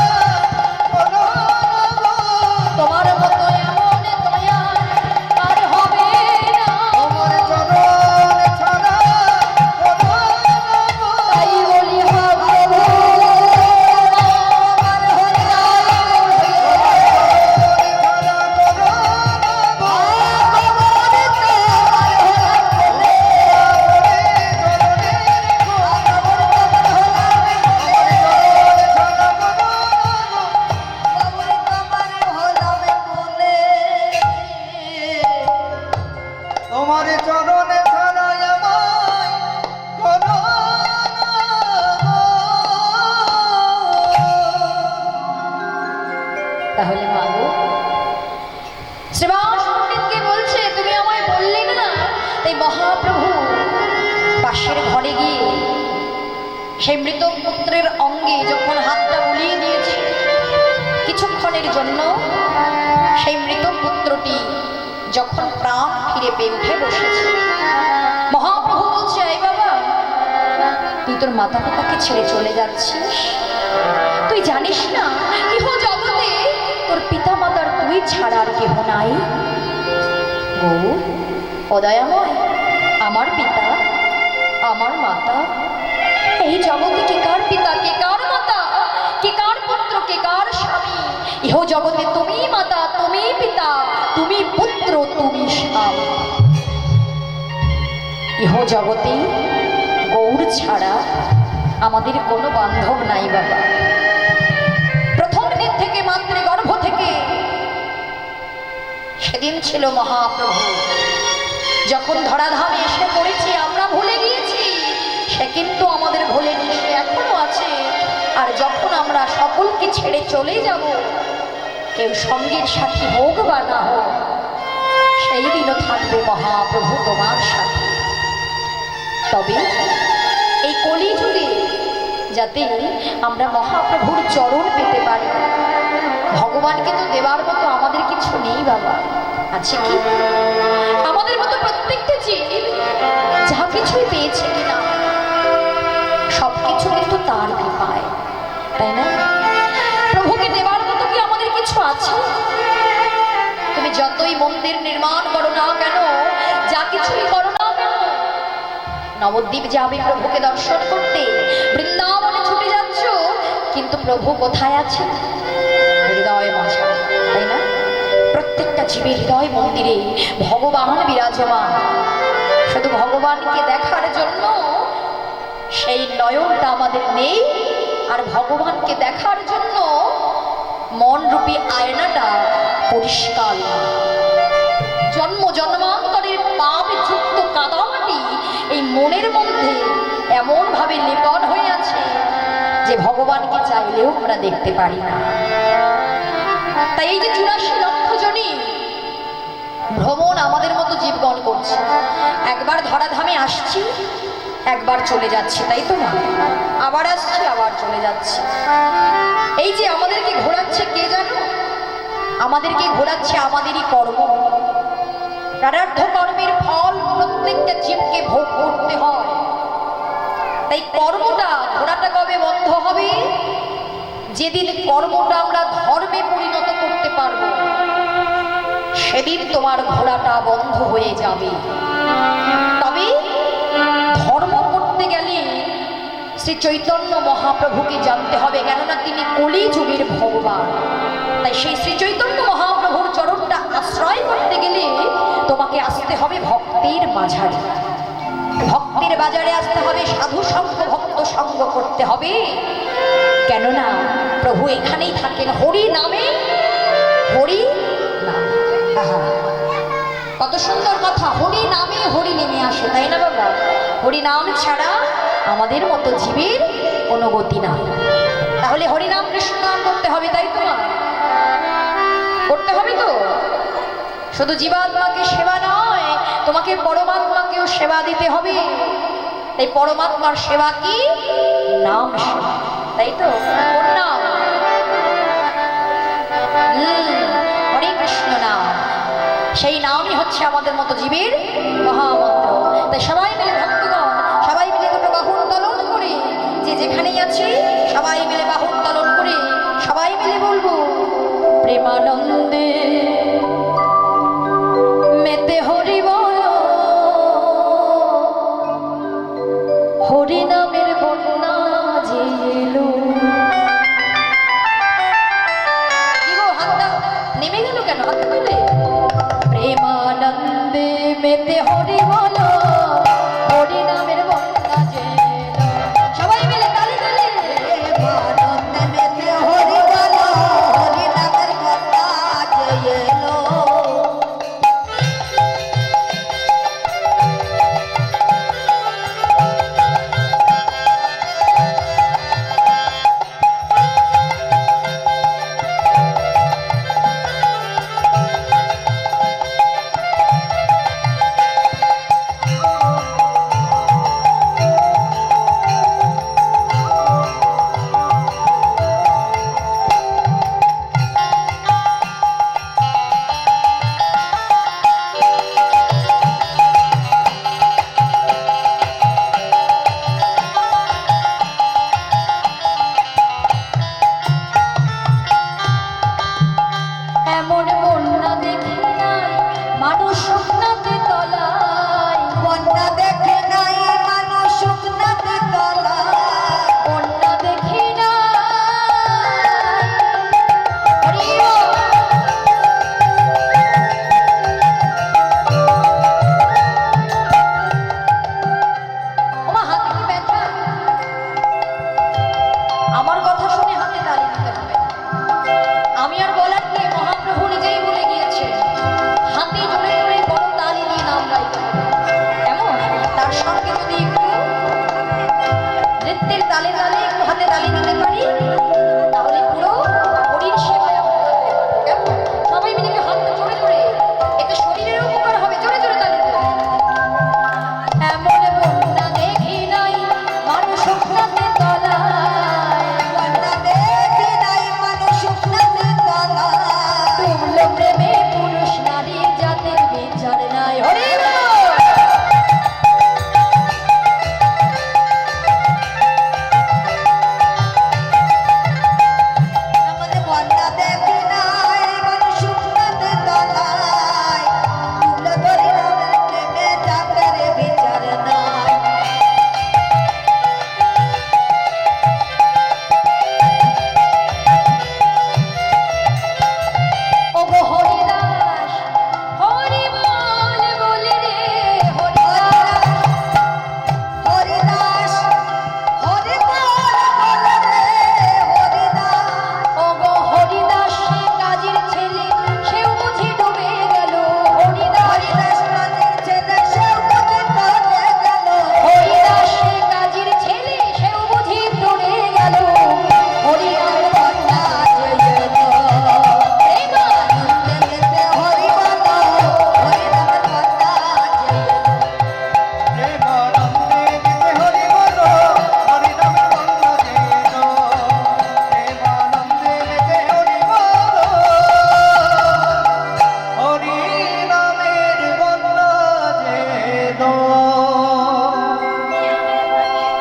কোনো না গো। তোমার মতো এমন দয়াল আর হবে না। আমার চরণে ছাড়া কোনো না গো। তাই বলি হা প্রভু আমার তোমার চরণে ছাড়া আমায় কোনো না গো। তাহলে মাগো শ্রীবাস পণ্ডিতকে বলছে তুমি আমায় বললে না। তাই মহাপ্রভু পাশের ঘরে গিয়ে সেই মৃত পুত্রের অঙ্গে যখন হাতটা বুলিয়ে দিয়েছে, কিছুক্ষণের জন্য সেই মৃত পুত্রটি যখন প্রাণ ফিরে পেয়ে উঠে বসেছে, মহাপ্রভু বলছে এই বাবা, তুই তোর মাতা পিতাকে ছেড়ে চলে যাচ্ছিস। তুই জানিস না ইহ জগতে তোর পিতা মাতার তুই ছাড়া আর কেহ নাই। গৌর অদয়াময়, আমার পিতা আমার মাতা, এই জগতে কে কার পিতা, কে কার মাতা, কে কার পুত্র, কে কার স্বামী। ইহ জগতে তুমি মাতা, তুমি পিতা, তুমি পুত্র, তুমি স্বামী। ইহ জগতে গৌর ছাড়া আমাদের কোনো বান্ধব নাই বাবা। প্রথম দিন থেকে মাতৃগর্ভ থেকে সেদিন ছিল মহাপ্রভু, যখন ধরাধামে এসে পড়েছি আমরা ভুলে গিয়েছি, সে কিন্তু আমাদের ভোলেনি, সে এখনো আছে। আর যখন আমরা সকলকে ছেড়ে চলে যাব, কেউ সঙ্গের সাথী হোক বা না হোক, সেই দিনও থাকবে মহাপ্রভু তোমার সাথে। তবে এই কলিযুগে যাতে আমরা মহাপ্রভুর চরণ পেতে পারি, ভগবানকে তো দেবার মতো আমাদের কিছু নেই বাবা। আছে কি? আমাদের মতো প্রত্যেকটা জীব যা কিছুই পেয়েছে কিনা সবকিছু কিন্তু তার কৃপায়, তাই না? প্রভুকে দেবার মতো কি আমাদের কিছু আছে? তুমি যতই মন্দির নির্মাণ করো না কেন, যা কিছুই করো না কেন, নবদ্বীপ যাবে প্রভুকে দর্শন করতে, বৃন্দাবনে ছুটে যাচ্ছ, কিন্তু প্রভু কোথায় আছে? হৃদয় মাঝে, তাই না? প্রত্যেকটা জীবের হৃদয় মন্দিরে ভগবান বিরাজমান। শুধু ভগবানকে দেখার জন্য সেই নয়নটা আমাদের নেই, আর ভগবানকে দেখার জন্য মনরূপী আয়নাটা পরিষ্কার না। জন্ম জন্মান্তরের পাপ যুক্ত কাদামাটি এই মনের মধ্যে এমনভাবে লেপন হয়ে আছে যে ভগবানকে চাইলেও আমরা দেখতে পারি না। তাই এই যে 84 লক্ষ জনই ভ্রমণ আমাদের মতো জীবগণ করছে, একবার ধরাধামে আসছি, একবার চলে যাচ্ছি, তাই তো না? আবার আসছি, আবার চলে যাচ্ছি। এই যে আমাদেরকে ঘোরাচ্ছে কে জানো? আমাদেরকে ঘোরাচ্ছে আমাদেরই কর্ম। প্রারব্ধ কর্মের ফল প্রত্যেকটা জীবকে ভোগ করতে হয়। তাই কর্মটা, ঘোড়াটা কবে বন্ধ হবে? যেদিন কর্মটা আমরা ধর্মে পরিণত করতে পারবো, সেদিন তোমার ঘোড়াটা বন্ধ হয়ে যাবে। তবে ধর্ম করতে গেলে শ্রী চৈতন্য মহাপ্রভুকে জানতে হবে, কেননা তিনি কলিযুগের ভগবান। তাই সেই শ্রী চৈতন্য মহাপ্রভুর চরণটা আশ্রয় করতে গেলে তোমাকে আসতে হবে ভক্তের মাঝারে। ভক্তের বাজারে আসতে হবে, সাধু সঙ্গ ভক্ত সঙ্গ করতে হবে। কেননা প্রভু এখানেই থাকেন হরি নামে, হরি নামে। কত সুন্দর কথা, হরি নামে হরি নেমে আসে, তাই না বাবা? হরি নাম ছাড়া আমাদের মতো জীবের কোনো গতি নাই। তাহলে হরি নাম কৃষ্ণ নাম করতে হবে, তাই তো না? করতে হবে তো। শুধু জীবাত্মাকে সেবা নয়, তোমাকে পরমাত্মাকেও সেবা দিতে হবে। তাই পরমাত্মার সেবা কি? নাম সেবা, তাই তো? কোন নাম? হরে কৃষ্ণ নাম। সেই নামই হচ্ছে আমাদের মতো জীবের মহামন্ত্র। তাই সবাই মিলে ভক্তগণ, সবাই মিলে দুটো বাহু উত্তোলন করে, যে যেখানেই আছি সবাই মিলে বাহু উত্তোলন করে সবাই মিলে বলবো, প্রেমানন্দে মেতে হরি বল, হরি নামের বন্যা যে এলো। কি গো, হাতটা নেমে গেল কেন? হাত তুলে প্রেমানন্দে মেতে হরি বল, হরি নামের বন্যা যে এলো। সবাই মিলে তালি তালি। প্রেমানন্দে মেতে হরি বল, হরি নামের বন্যা যে এলো।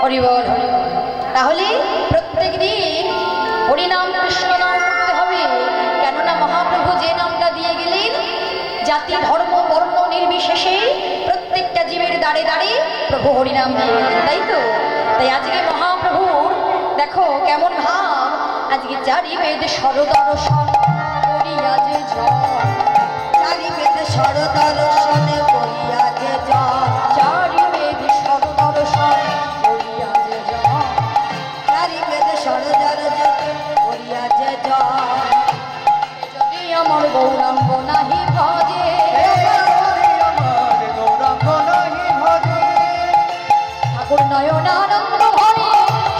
হরি বল হরি বল। তাহলে প্রত্যেক দিন হরিনাম কৃষ্ণ নাম করতে হবে, কেননা মহাপ্রভু যে নামটা দিয়ে গেলেন জাতি ধর্ম বর্ণ নির্বিশেষে প্রত্যেকটা জীবের দাঁড়ে দাঁড়ে প্রভু হরিনাম দিয়ে গেলেন, তাই তো? তাই আজকে মহাপ্রভুর দেখো কেমন ভাব, আজকে চারি বেদ সরদর্শন করিয়া যে জয়, চারি বেদ সরদর্শনে করিয়া যে জয়, চারি বেদ সরদর্শন করিয়া যে জয়, চারি বেদ সরদর্শনে করিয়া যে জয়। যদি আমার গৌরাঙ্গ নাহি ভজে, আমার গৌরাঙ্গ নাহি ভজে, ঠাকুর নয়নানন্দ ভরে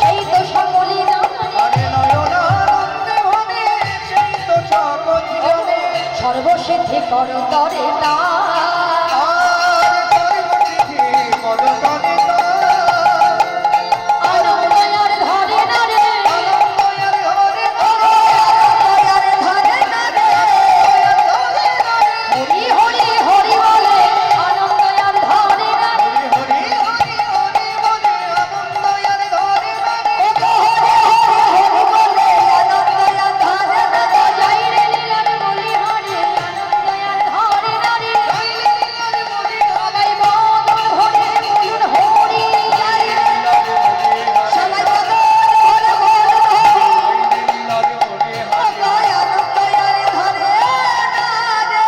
সেই তো সকলই জানে, আরে নয়নানন্দে ভজে, সেই তো সকলই জানে। সর্বসিদ্ধি কর তরে তা, আর সর্বসিদ্ধি পদতলে তার, আনন্দয়ার ধরে না রে, আনন্দয়ার ঘরে দয়ার ধরে না রে, হরি হরি হরি বলে আনন্দয়ার ধরে না রে, হরি হরি হরি বলে আনন্দয়ার ঘরে নারে। হরি বলে আনন্দয়া ধরে না রে, যাই রে লীলার বলি হরি আনন্দয়ার ধরে না রে, গাইলে লীলার বলি সবাই বদন হরে বলুন হরি, সবাই বলো হরে বল হরি, লীলার বলি দয়া আনন্দয়ার ধরে না রে।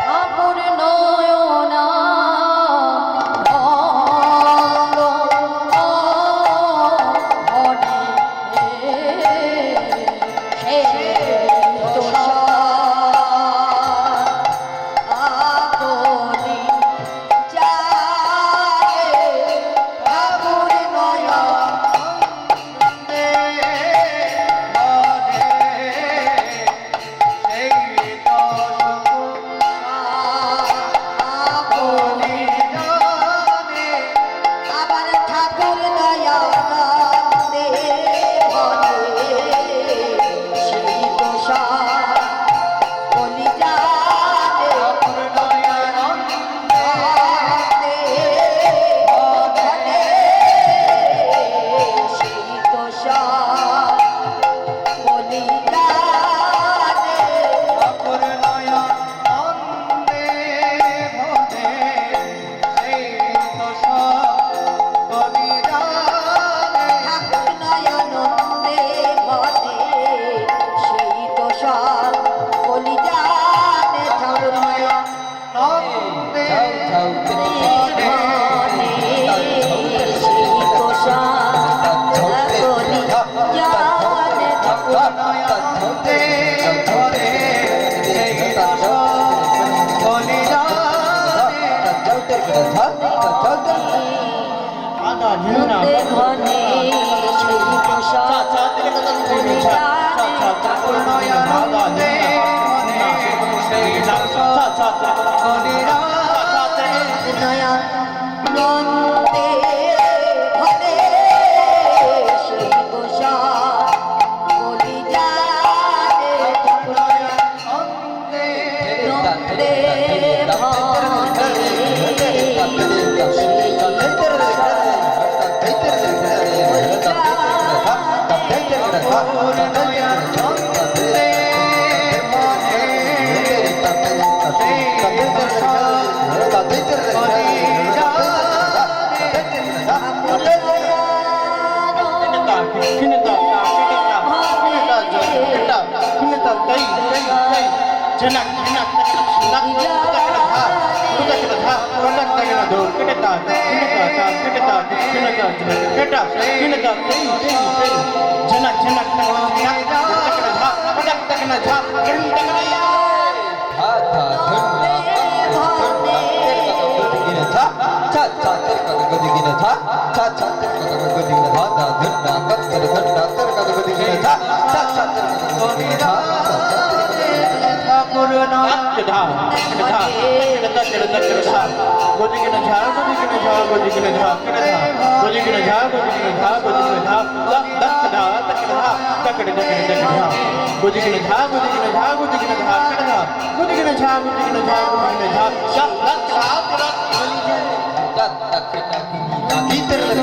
ঠাকুর নয়না আপনি চাহে ঠাকুর নয়ন আনন্দে মনে সেই তো আপনি জানে। আবার ঠাকুর নয়নন্দে বলে সেই দোষা বলি জানে ঠাকুর নয়নানন্দে বলে সেই দোষা বলি জানে ঠাকুর নয়নানন্দে ভজে, সেই তো সকলই জানে। ঠাকুর নয়নন্দে বলে সেই দোষা বলি জানে ঠাকুর নয়ন নন্দে নয়নানন্দে ভজে, সেই তো সকলই জানে। ঠাকুর নয়নানন্দে ভজে, সেই তো সকলই জানে। ঠাকুর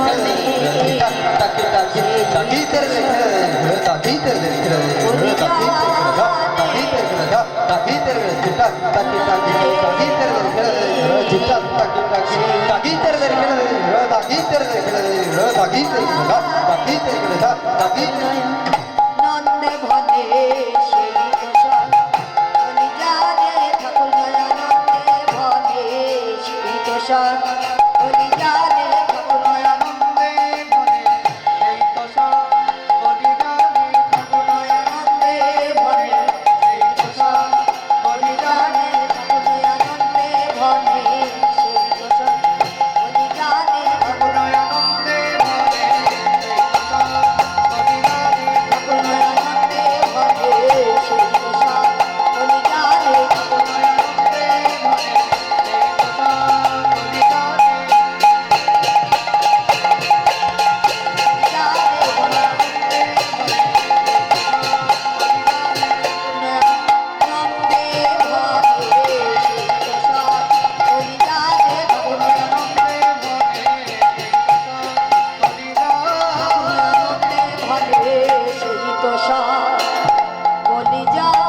Thank you. নন্দে ভনে সেই তোষণ কলিজারে ঠাকুর দয়ানন্দে ভনে সেই তোষণ কলিজারে ঠাকুর আনন্দে মনে সেই তোষা বলিদানে ঠাকুর দয়ানন্দে ভনে সেই তোষা বলিদানে ঠাকুর দয়ানন্দে ভনে সেই তোষণ কলিজারে ঠাকুর আনন্দে মনে সেই তোষা বলিদানে ঠাকুর দয়ানন্দে ভনে সেই তোষণ কলিজারে ঠাকুর আনন্দে মনে সেই তোষা বলিদানে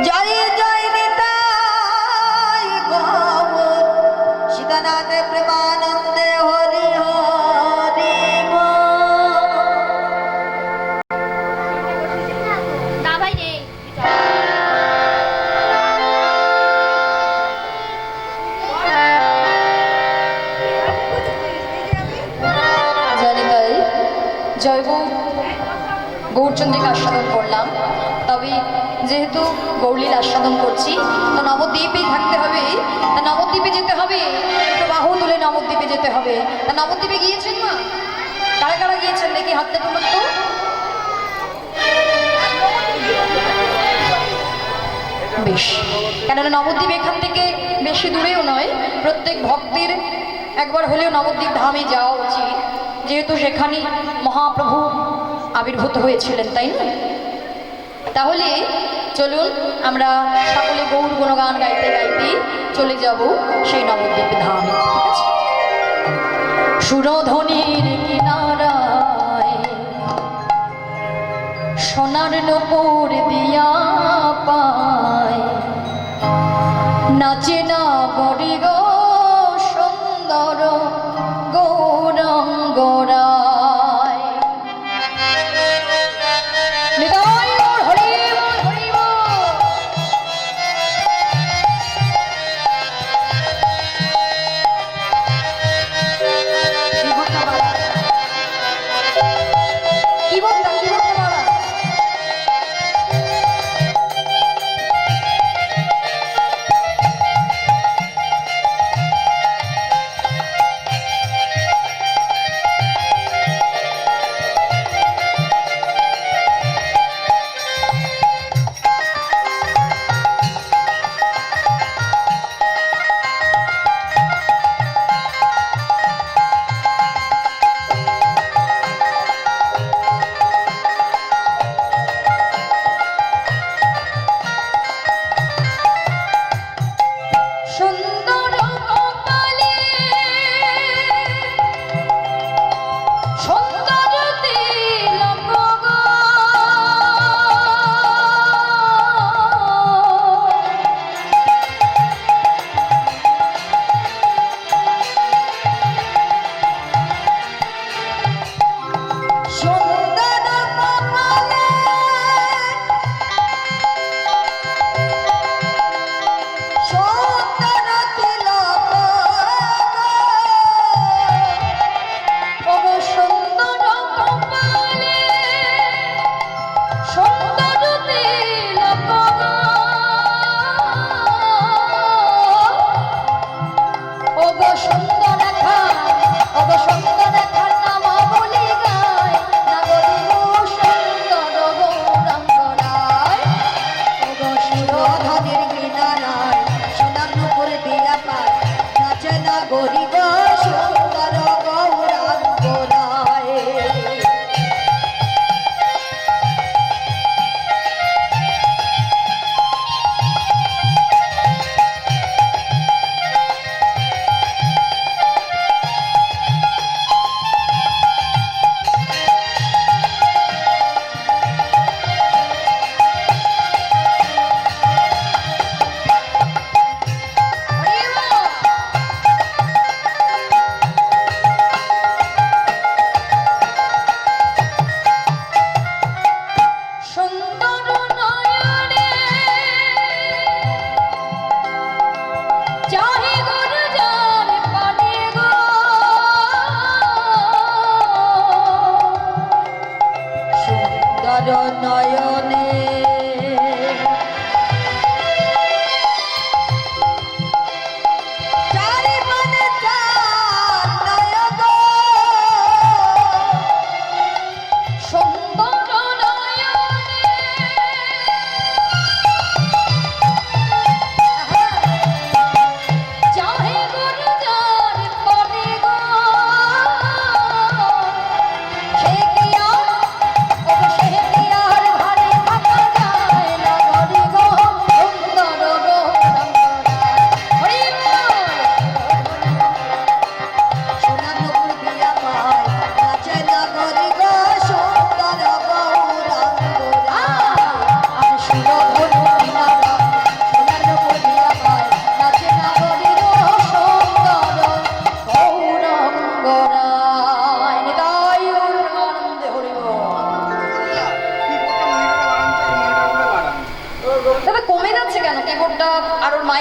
জয় জয় নিতাই গৌর সীতানাথ প্রেমানন্দে হরি হরি দাবাই রে জানি তাই জয় গৌ গৌরচন্দ্রিকা আস্বাদন করলাম, তবে যেহেতু গৌরলীল আস্বাদন করছি তো নবদ্বীপেই থাকতে হবে, তা নবদ্বীপে যেতে হবে, একটু বাহু তুলে নবদ্বীপে যেতে হবে। তা নবদ্বীপে গিয়েছেন না? কারা কারা গিয়েছেন দেখি হাতটা তুলুন তো। বেশ, কেননা নবদ্বীপ এখান থেকে বেশি দূরেও নয়, প্রত্যেক ভক্তের একবার হলেও নবদ্বীপ ধামে যাওয়া উচিত, যেহেতু সেখানে মহাপ্রভু আবির্ভূত হয়েছিলেন, তাই না? তাহলে চলুন আমরা সকলে গৌর গুণগান গাইতে গাইতে চলে যাব সেই নবদ্বীপ ধামে, ঠিক আছে? সুরধ্বনির কিনারায় সোনার নূপুর দিয়া পায়, নাচে না গরি গো সুন্দর গৌরাঙ্গরায়। নিতাই গৌর হরি বল, হরি বল। কি বলতাম, কি বলতে পারা?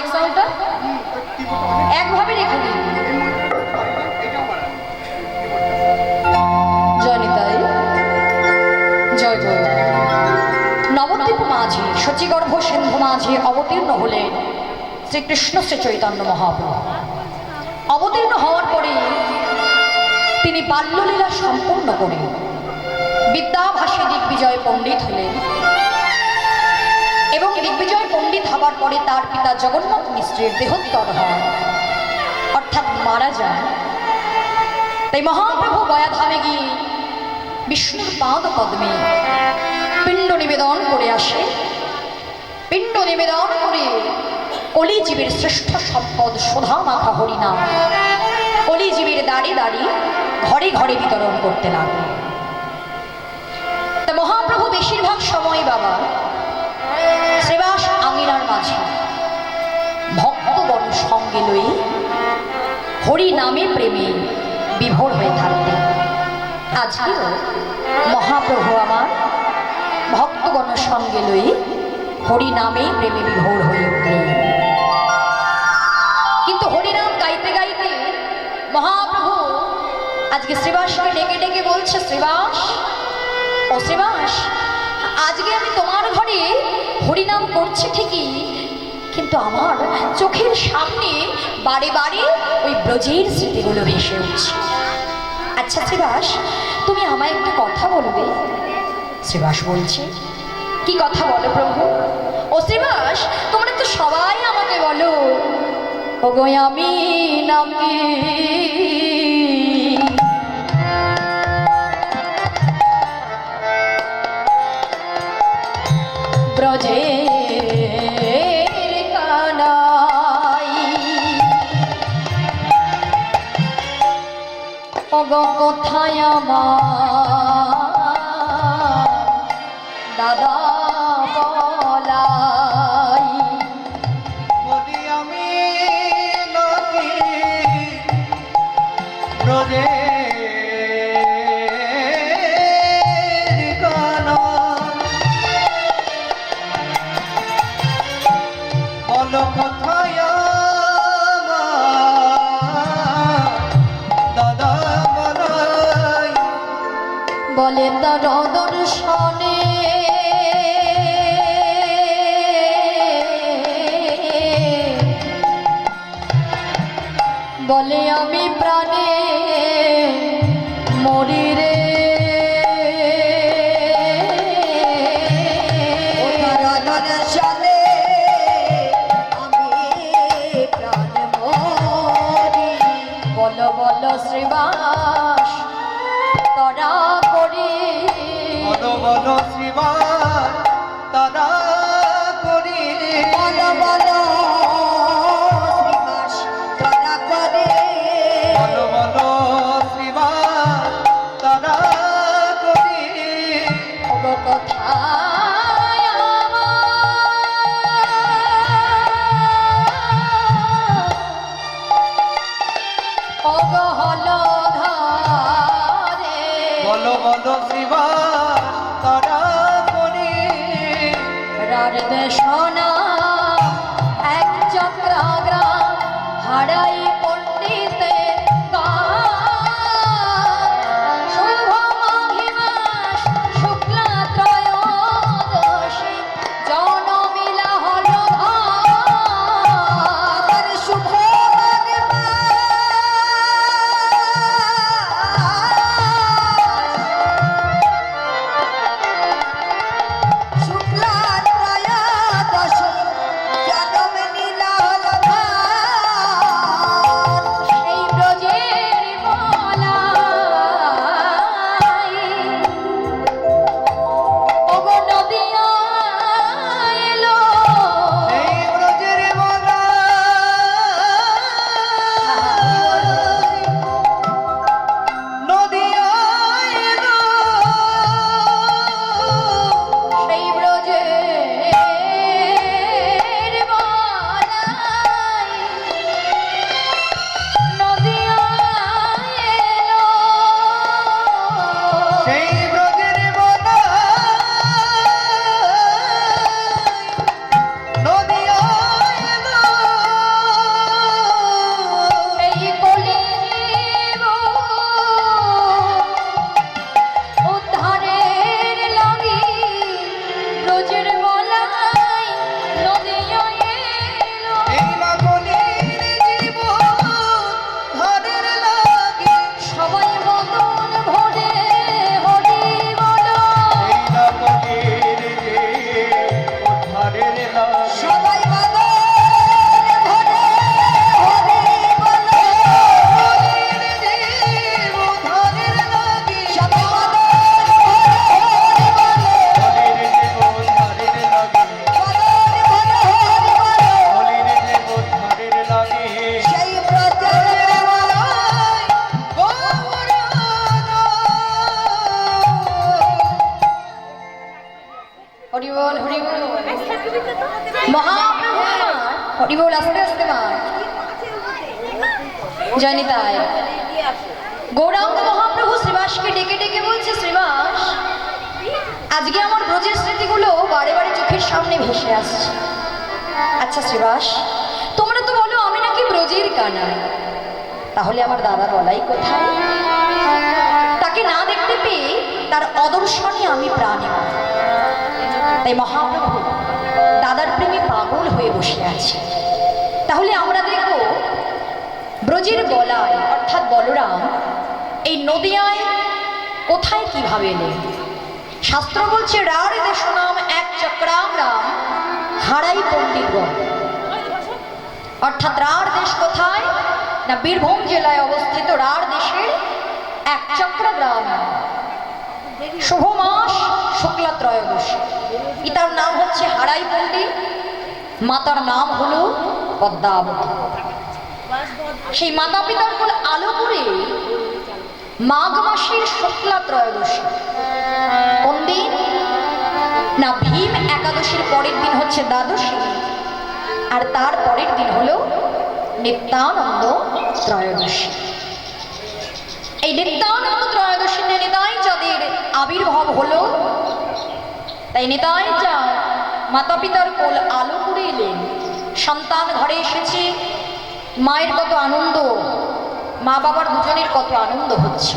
এক্সালটা একভাবে রেখে দিন। জয় নিতাই, জয় গো। নবদ্বীপ মাঝে শচীগর্ভ সিন্ধু মাঝে অবতীর্ণ হলেন শ্রীকৃষ্ণ শ্রী চৈতন্য মহাপ্রভু। অবতীর্ণ হওয়ার পরে তিনি বাল্যলীলা সম্পূর্ণ করে বিদ্যাভাসী দিগ্বিজয় পণ্ডিত হলেন এবং দিগ্বিজয় পণ্ডিত হবার পরে তার পিতা জগন্নাথ মিশ্রের দেহত্যাগ হয়, অর্থাৎ মারা যায়। তাই মহাপ্রভু গয়াধামে গিয়ে বিষ্ণুর পাদ পদ্মে পিণ্ড নিবেদন করে আসে। পিণ্ড নিবেদন করে কলিজীবের শ্রেষ্ঠ সম্পদ সুধা মাখা হরিনাম কলিজীবের দাঁড়িয়ে দাঁড়িয়ে ঘরে ঘরে বিতরণ করতে লাগলো। তা মহাপ্রভু বেশিরভাগ সময় বাবা শ্রীবাস আঙিনার মাঝে ভক্তগণ সঙ্গে লই হরি নামে প্রেমে বিভোর হয়ে থাকতেন। আজকেও মহাপ্রভু আমার ভক্তগণ সঙ্গে লই হরি নামে প্রেমে বিভোর হয়ে উঠলেন। কিন্তু হরিনাম গাইতে গাইতে মহাপ্রভু আজকে শ্রীবাসকে ডেকে ডেকে বলছে, শ্রীবাস, ও শ্রীবাস, আজকে আমি তোমার ঘরে হরিনাম করছি ঠিকই, কিন্তু আমার চোখের সামনে বারে বারে ওই ব্রজের স্মৃতিগুলো ভেসে উঠছে। আচ্ছা শ্রীবাস, তুমি আমায় একটা কথা বলবে? শ্রীবাস বলছে, কি কথা বলো প্রভু? ও শ্রীবাস, তোমরা তো সবাই আমাকে বলো ওগো আমি নাকি ব্রজের কানাই, ওগো কোথায় আমার দাদা বলাই? বলি আমি নাকি ব্রজের কানাই, বলো কোথায় আমার দাদা বলাই? বলে তার দর্শনে বলে আমি প্রাণে মরি রে। দর্শনে আমি প্রাণ মরি। বলো বলো শ্রীবাস তরা করি, বলো বলো শ্রীবাস তারা করি, বলো বলো শ্রীবাস তারা করে। বলো বলো শ্রীবাস তারা করি, ওগো কোথায় আমার ওগো হলো ধারে। বলো বলো শ্রীবাস তারা করি, রারদে সোনা এক চক্রাগ্রাম হারাই পণ্ডিতে শুভ মহিমাস শুক্লা ত্রয়োদশী জনমিলা হলো আমার শুভ শুক্লা ত্রয়োদশী মহাপ্রভু আমার হরি বল, আস্তে আস্তে মা জানি তাই গৌরাঙ্গ মহাপ্রভু শ্রীবাসকে ডেকে ডেকে বলছে, শ্রীবাস আজকে আমার ব্রজের স্মৃতিগুলো বারে বারে চোখের সামনে ভেসে আসছে। আচ্ছা শ্রীবাস, তোমরা তো বলো আমি নাকি ব্রজের কানাই, তাহলে আমার দাদা বলাই কোথায়? তাকে না দেখতে পেয়ে তার অদর্শনে আমি প্রাণে পাই। তাই মহাপ্রভু দাদার প্রেমে পাগল হয়ে বসে আছে। তাহলে আমরা দেখব ব্রজের গলায় অর্থাৎ বলরাম এই নদিয়ায় কোথায় কিভাবে এলেন। শাস্ত্র বলছে রাঢ় দেশ নাম এক চক্রাম রাম হারাই পণ্ডিতগণ। অর্থাৎ রাঢ় দেশ কোথায় না, বীরভূম জেলায় অবস্থিত রাঢ় দেশের এক চক্রা গ্রাম। শুভ মাস শুক্লা ত্রয়োদশী। পিতার নাম হচ্ছে হারাই পণ্ডিত, মাতার নাম হলো পদ্মাবতী। সেই মাতা পিতার কোল আলোপুরে মাঘ মাসের শুক্লা ত্রয়োদশী। কোন দিন না, ভীম একাদশীর পরের দিন হচ্ছে দ্বাদশী, আর তার পরের দিন হলো নিত্যানন্দ ত্রয়োদশী। এই নিত্যানন্দ ত্রয়োদশীতে নিতাই যাদের আবির্ভাব হলো, তাই নিতাই যা মাতা পিতার কোল আলো করে এলেন। সন্তান ঘরে এসেছে, মায়ের কত আনন্দ, মা বাবার দুজনের কত আনন্দ হচ্ছে।